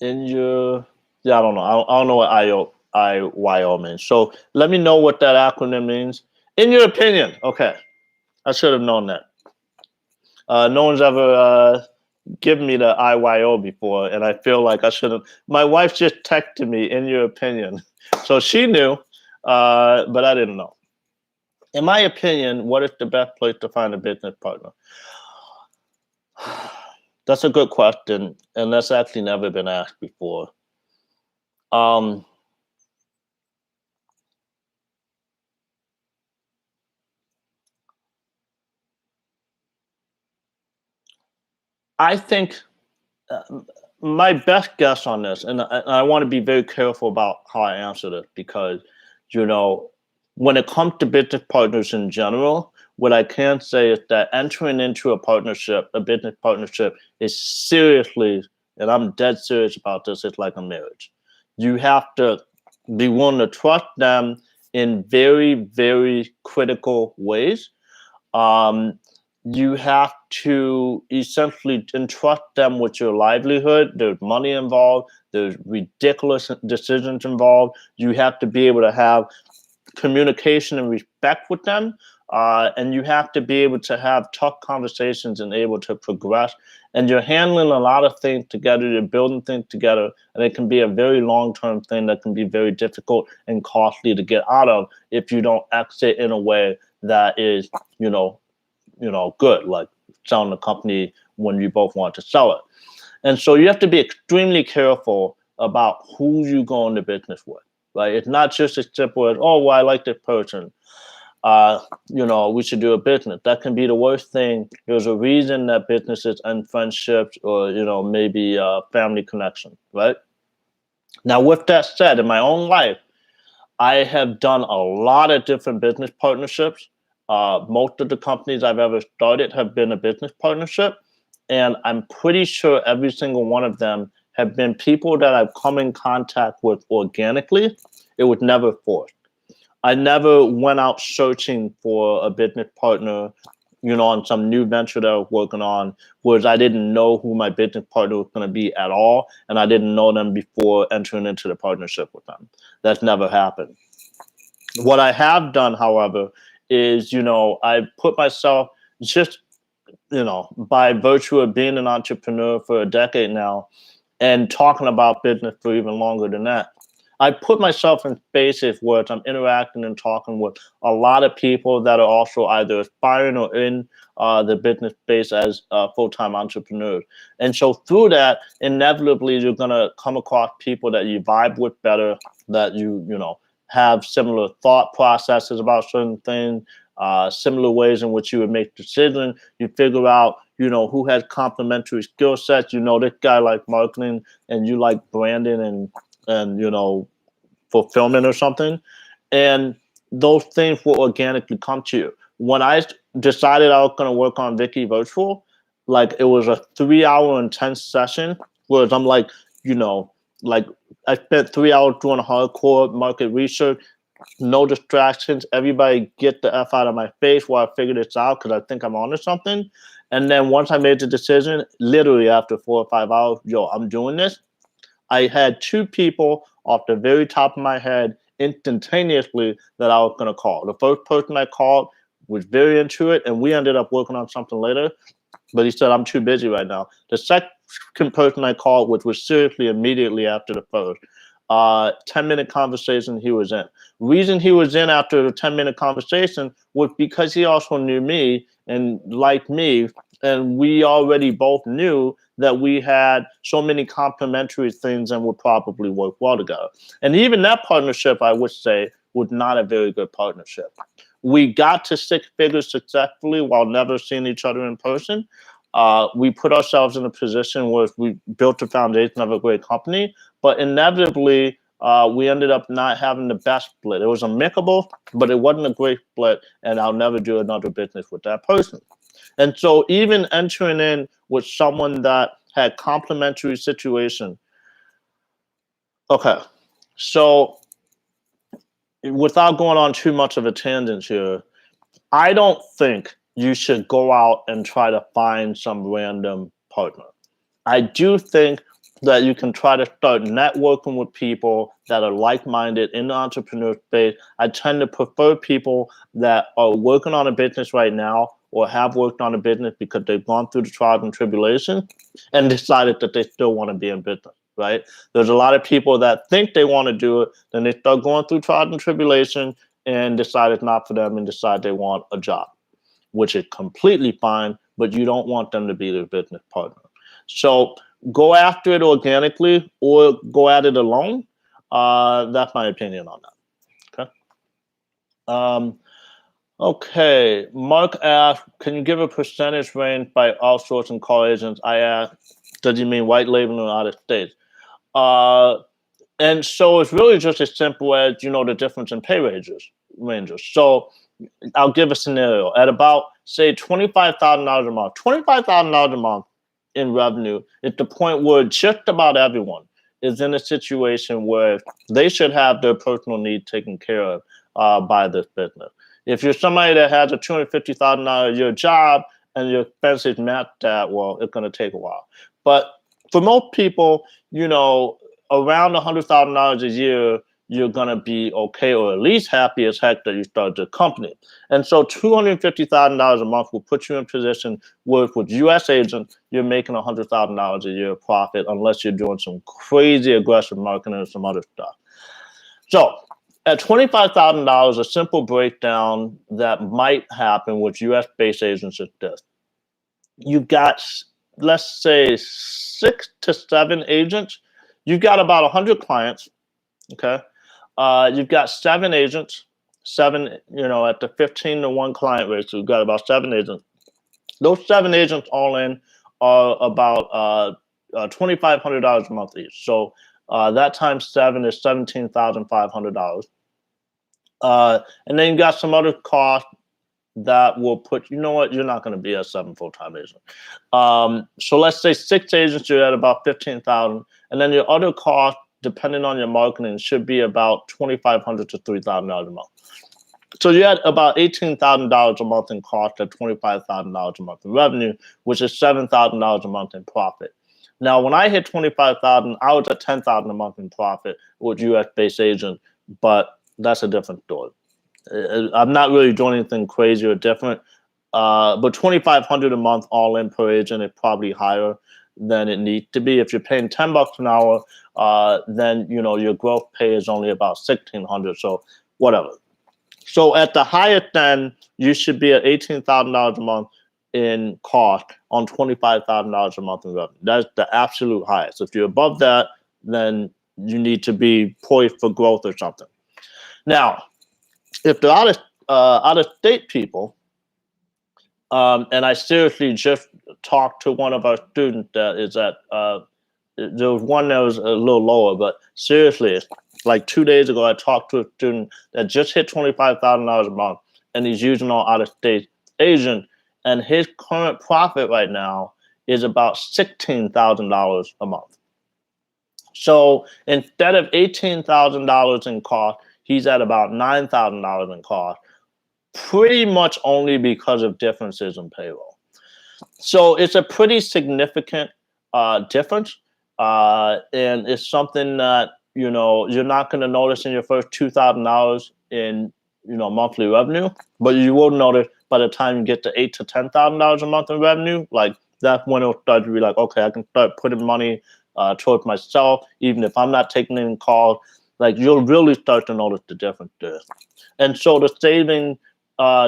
In your, yeah, I don't know. I don't know what IYO means. So let me know what that acronym means. In your opinion. Okay. I should have known that. No one's ever given me the IYO before, and I feel like I should have. My wife just texted me, in your opinion. So she knew, but I didn't know. In my opinion, what is the best place to find a business partner? That's a good question, and that's actually never been asked before. I think my best guess on this, and I want to be very careful about how I answer this, because, when it comes to business partners in general, what I can say is that entering into a business partnership, is seriously, and I'm dead serious about this, it's like a marriage. You have to be willing to trust them in very, very critical ways. You have to essentially entrust them with your livelihood. There's money involved. There's ridiculous decisions involved. You have to be able to have communication and respect with them. And you have to be able to have tough conversations and able to progress. And you're handling a lot of things together, you're building things together, and it can be a very long-term thing that can be very difficult and costly to get out of if you don't exit in a way that is, good, like selling the company when you both want to sell it. And so you have to be extremely careful about who you go into business with, right? It's not just as simple as, oh, well, I like this person. We should do a business. That can be the worst thing. There's a reason that businesses and friendships or, maybe family connection, right? Now, with that said, in my own life, I have done a lot of different business partnerships. Most of the companies I've ever started have been a business partnership. And I'm pretty sure every single one of them have been people that I've come in contact with organically. It was never forced. I never went out searching for a business partner, on some new venture that I was working on, whereas I didn't know who my business partner was going to be at all. And I didn't know them before entering into the partnership with them. That's never happened. What I have done, however, is, I put myself just, by virtue of being an entrepreneur for a decade now and talking about business for even longer than that, I put myself in spaces where I'm interacting and talking with a lot of people that are also either aspiring or in the business space as full-time entrepreneurs. And so through that, inevitably, you're going to come across people that you vibe with better, that you have similar thought processes about certain things, similar ways in which you would make decisions. You figure out, who has complementary skill sets. This guy like marketing and you like branding and fulfillment or something. And those things will organically come to you. When I decided I was going to work on Vicki Virtual, like it was a 3-hour intense session, whereas I'm like, I spent 3 hours doing hardcore market research, no distractions. Everybody get the F out of my face while I figure this out because I think I'm onto something. And then once I made the decision, literally after 4 or 5 hours, I'm doing this. I had 2 people off the very top of my head instantaneously that I was going to call. The first person I called was very into it, and we ended up working on something later. But he said, I'm too busy right now. The second person I called, which was seriously immediately after the first, 10-minute conversation he was in. Reason he was in after the 10-minute conversation was because he also knew me and liked me, and we already both knew that we had so many complementary things and would probably work well together. And even that partnership, I would say, was not a very good partnership. We got to 6 figures successfully while never seeing each other in person. We put ourselves in a position where we built the foundation of a great company, but inevitably, we ended up not having the best split. It was amicable, but it wasn't a great split, and I'll never do another business with that person. And so even entering in with someone that had complementary situation. Okay, so without going on too much of a tangent here, I don't think you should go out and try to find some random partner. I do think that you can try to start networking with people that are like-minded in the entrepreneur space. I tend to prefer people that are working on a business right now or have worked on a business because they've gone through the trials and tribulations and decided that they still want to be in business, right? There's a lot of people that think they want to do it, then they start going through trials and tribulation and decide it's not for them and decide they want a job, which is completely fine, but you don't want them to be their business partner. So go after it organically or go at it alone. That's my opinion on that. Okay. Okay. Mark asked, can you give a percentage range by outsourcing call agents? I asked, does he mean white labeling or out of state? And so it's really just as simple as, the difference in pay ranges. So I'll give a scenario. At about, say, $25,000 a month, $25,000 a month in revenue is the point where just about everyone is in a situation where they should have their personal need taken care of by this business. If you're somebody that has a $250,000 a year job and your expenses match that, well, it's going to take a while. But for most people, around $100,000 a year, you're going to be okay, or at least happy as heck that you started the company. And so $250,000 a month will put you in position where with US agents, you're making $100,000 a year profit unless you're doing some crazy aggressive marketing or some other stuff. So at $25,000, a simple breakdown that might happen with US-based agents is this. You've got, let's say, 6 to 7 agents. You've got about 100 clients, okay? You've got 7 agents, 7, at the 15-to-1 client rate, so you've got about 7 agents. Those 7 agents all in are about $2,500 a month each. So that times 7 is $17,500. And then you got some other costs that will put, you're not going to be a 7 full-time agent. So let's say 6 agents, you're at about $15,000, and then your other costs, depending on your marketing, should be about $2,500 to $3,000 a month. So you're at about $18,000 a month in cost at $25,000 a month in revenue, which is $7,000 a month in profit. Now, when I hit $25,000, I was at $10,000 a month in profit with US-based agent, but that's a different story. I'm not really doing anything crazy or different, but $2,500 a month all in per agent is probably higher than it needs to be. If you're paying $10 an hour, then your growth pay is only about $1,600. So whatever. So at the highest end, you should be at $18,000 a month in cost on $25,000 a month in revenue. That's the absolute highest. If you're above that, then you need to be poised for growth or something. Now, if they're out of state people, and I seriously just talked to one of our students that is at, there was one that was a little lower, but seriously, like 2 days ago, I talked to a student that just hit $25,000 a month, and he's using our out-of-state agent, and his current profit right now is about $16,000 a month. So instead of $18,000 in cost, he's at about $9,000 in cost, pretty much only because of differences in payroll. So it's a pretty significant difference, and it's something that you're not going to notice in your first $2,000 in monthly revenue, but you will notice by the time you get to $8,000 to $10,000 a month in revenue. Like that's when it'll start to be like, okay, I can start putting money towards myself, even if I'm not taking any calls. Like you'll really start to notice the difference there. And so the saving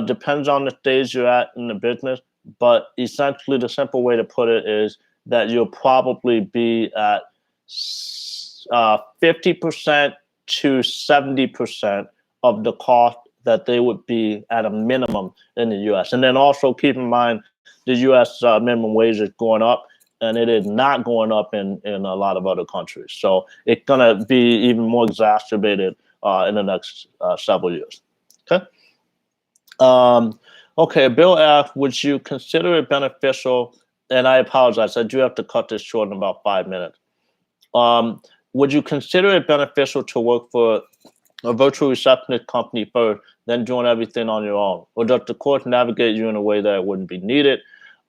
depends on the stage you're at in the business, but essentially the simple way to put it is that you'll probably be at 50% to 70% of the cost that they would be at a minimum in the U.S. And then also keep in mind the U.S. Minimum wage is going up, and it is not going up in a lot of other countries. So it's going to be even more exacerbated in the next several years. Okay. Okay, Bill asked, would you consider it beneficial, and I apologize, I do have to cut this short in about 5 minutes. Would you consider it beneficial to work for a virtual receptionist company first, then doing everything on your own? Or does the course navigate you in a way that it wouldn't be needed?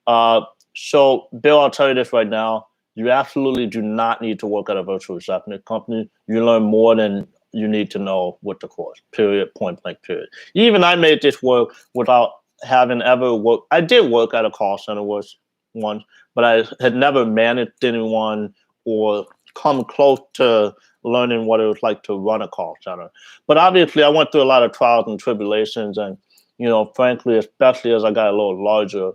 So, Bill, I'll tell you this right now. You absolutely do not need to work at a virtual receptionist company. You learn more than you need to know with the course, period, point blank, period. Even I made this work without having ever worked. I did work at a call center once, but I had never managed anyone or come close to learning what it was like to run a call center. But obviously, I went through a lot of trials and tribulations, and frankly, especially as I got a little larger,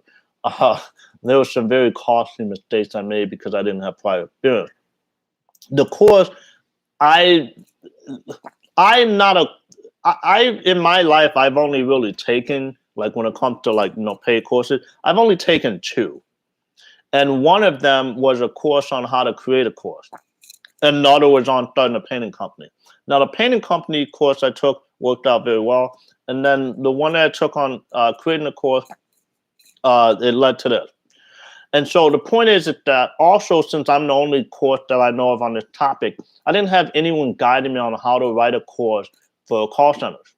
there were some very costly mistakes I made because I didn't have prior experience. The course, in my life, I've only really taken, like when it comes to paid courses, I've only taken 2. And one of them was a course on how to create a course. And another was on starting a painting company. Now, the painting company course I took worked out very well. And then the one that I took on creating a course, it led to this. And so the point is that also, since I'm the only course that I know of on this topic, I didn't have anyone guiding me on how to write a course for call centers.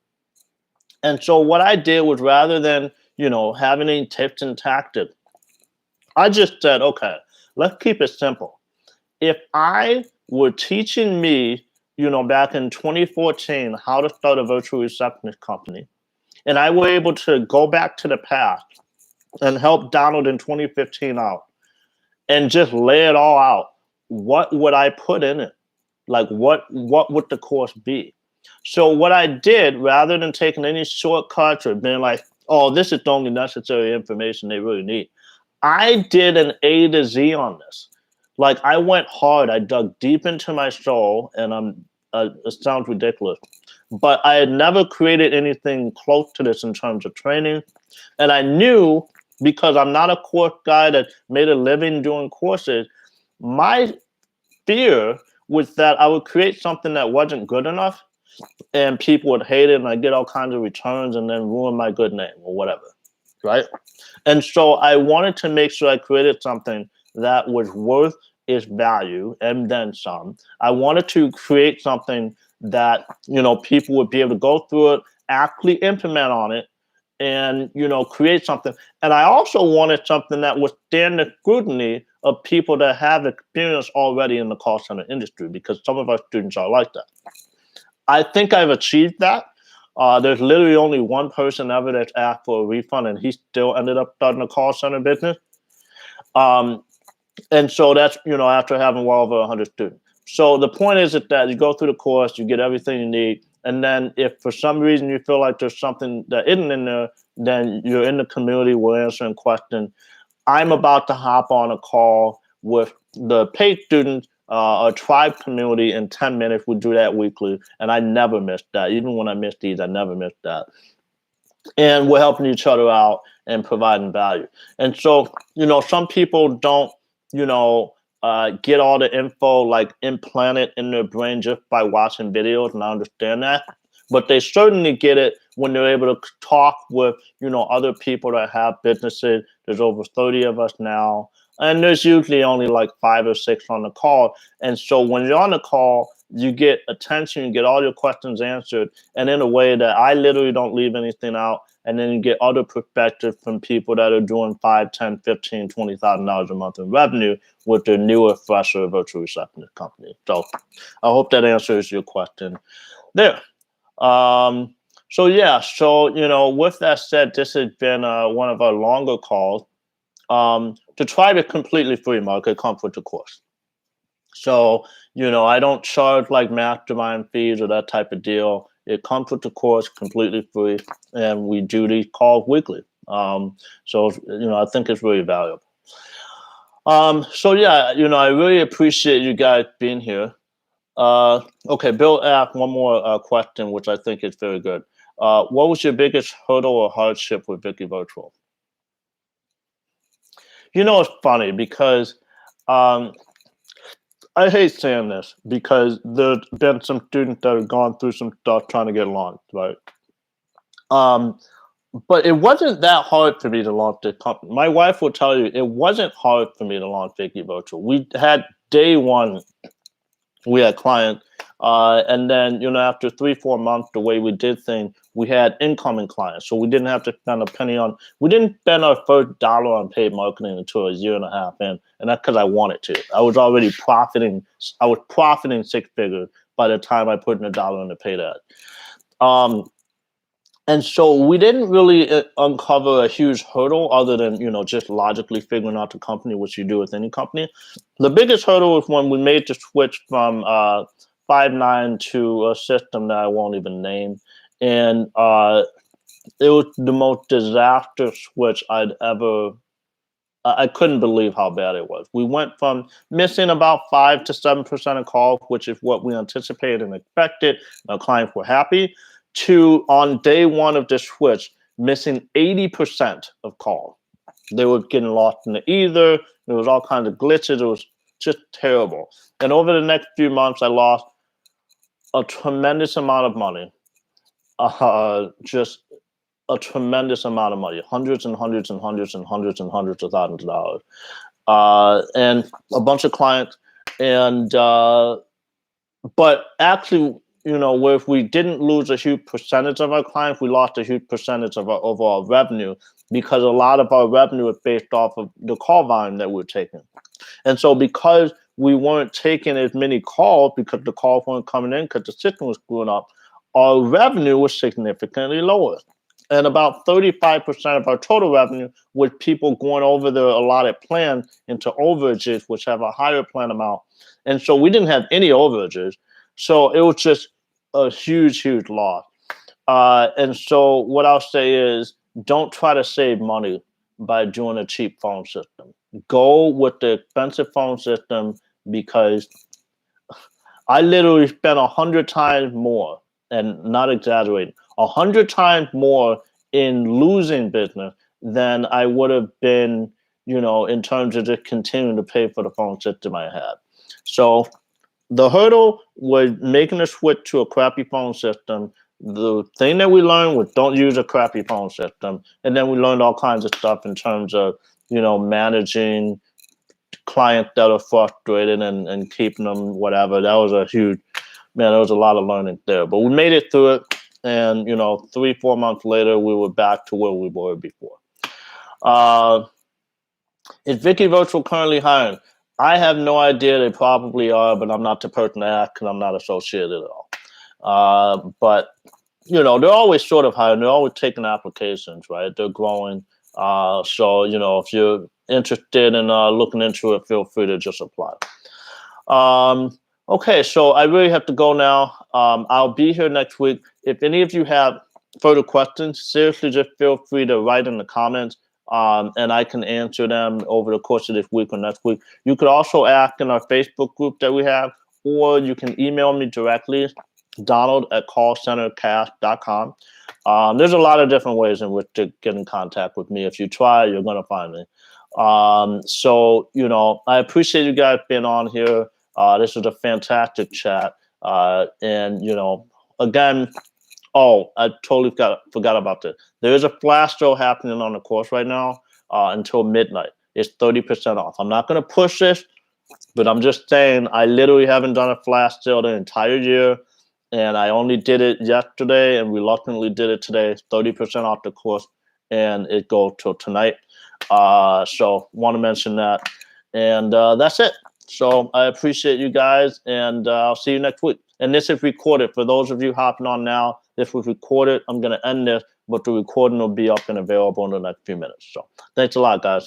And so what I did was, rather than, having any tips and tactics, I just said, okay, let's keep it simple. If I were teaching me, back in 2014, how to start a virtual receptionist company. And I were able to go back to the past and help Donald in 2015 out and just lay it all out. What would I put in it? Like what would the course be? So what I did, rather than taking any shortcuts or being like, oh, this is the only necessary information they really need, I did an A to Z on this. Like I went hard. I dug deep into my soul, and it sounds ridiculous, but I had never created anything close to this in terms of training. And I knew, because I'm not a course guy that made a living doing courses, my fear was that I would create something that wasn't good enough and people would hate it and I get all kinds of returns and then ruin my good name or whatever, right? And so I wanted to make sure I created something that was worth its value and then some. I wanted to create something that, people would be able to go through it, actually implement on it, and, create something. And I also wanted something that would stand the scrutiny of people that have experience already in the call center industry, because some of our students are like that. I think I've achieved that. There's literally only one person ever that's asked for a refund, and he still ended up starting a call center business. And so that's, after having well over 100 students. So the point is that you go through the course, you get everything you need. And then if for some reason you feel like there's something that isn't in there, then you're in the community, we're answering questions. I'm about to hop on a call with the paid students, a tribe community in 10 minutes. We do that weekly. And I never missed that. Even when I missed these, I never missed that. And we're helping each other out and providing value. And so, some people don't, get all the info like implanted in their brain just by watching videos, and I understand that. But they certainly get it when they're able to talk with, other people that have businesses. There's over 30 of us now. And there's usually only like 5 or 6 on the call. And so when you're on the call, you get attention, you get all your questions answered, and in a way that I literally don't leave anything out. And then you get other perspectives from people that are doing $5, $10, $15, $20,000 a month in revenue with their newer, fresher virtual receptionist company. So I hope that answers your question there. So with that said, this has been one of our longer calls. To try to completely free market comes with the course. So, I don't charge like mastermind fees or that type of deal. It comes with the course completely free, and we do these calls weekly. I think it's really valuable. I really appreciate you guys being here. Okay, Bill asked one more question, which I think is very good. What was your biggest hurdle or hardship with Vicki Virtual? It's funny because I hate saying this because there's been some students that have gone through some stuff trying to get launched, right? But it wasn't that hard for me to launch the company. My wife will tell you it wasn't hard for me to launch Vicki Virtual. We had day one, we had clients, and then after 3-4 months, the way we did things, we had incoming clients, so we didn't have to spend a penny on. We didn't spend our first dollar on paid marketing until a year and a half in, and that's because I wanted to. I was already profiting. I was profiting 6 figures by the time I put in $1 in the paid ad. And so we didn't really uncover a huge hurdle other than, just logically figuring out the company, which you do with any company. The biggest hurdle was when we made the switch from 5.9 to a system that I won't even name. And it was the most disastrous switch I'd ever. I couldn't believe how bad it was. We went from missing about 5 to 7% of calls, which is what we anticipated and expected. Our clients were happy. To on day one of the switch, missing 80% of calls. They were getting lost in the ether. There was all kinds of glitches. It was just terrible. And over the next few months, I lost a tremendous amount of money. Just a tremendous amount of money. Hundreds and hundreds and hundreds and hundreds and hundreds of thousands of dollars. And a bunch of clients. And but actually, where if we didn't lose a huge percentage of our clients, we lost a huge percentage of our overall revenue, because a lot of our revenue is based off of the call volume that we're taking. And so because we weren't taking as many calls because the calls weren't coming in because the system was screwing up. Our revenue was significantly lower. And about 35% of our total revenue was people going over their allotted plan into overages, which have a higher plan amount. And so we didn't have any overages. So it was just a huge, huge loss. And so what I'll say is don't try to save money by doing a cheap phone system. Go with the expensive phone system because I literally spent 100 times more, and not exaggerating, 100 times more in losing business than I would have been, in terms of just continuing to pay for the phone system I had. So the hurdle was making a switch to a crappy phone system. The thing that we learned was don't use a crappy phone system. And then we learned all kinds of stuff in terms of, managing clients that are frustrated and keeping them, whatever. That was a huge, there was a lot of learning there. But we made it through it. And, 3-4 months later, we were back to where we were before. Is Vicki Virtual currently hiring? I have no idea. They probably are, but I'm not the person to ask because I'm not associated at all. But, they're always sort of hiring. They're always taking applications, right? They're growing. So, if you're interested in looking into it, feel free to just apply. Okay, so I really have to go now. I'll be here next week. If any of you have further questions, seriously, just feel free to write in the comments. And I can answer them over the course of this week or next week. You could also ask in our Facebook group that we have, or you can email me directly, donald@callcentercast.com. There's a lot of different ways in which to get in contact with me. If you try, you're going to find me. So, I appreciate you guys being on here. This was a fantastic chat. And, again, oh, I totally forgot about this. There is a flash sale happening on the course right now until midnight. It's 30% off. I'm not going to push this, but I'm just saying I literally haven't done a flash sale the entire year, and I only did it yesterday and reluctantly did it today. 30% off the course, and it goes till tonight. So want to mention that. And that's it. So I appreciate you guys, and I'll see you next week. And this is recorded. For those of you hopping on now, this was recorded. I'm going to end this, but the recording will be up and available in the next few minutes. So thanks a lot, guys.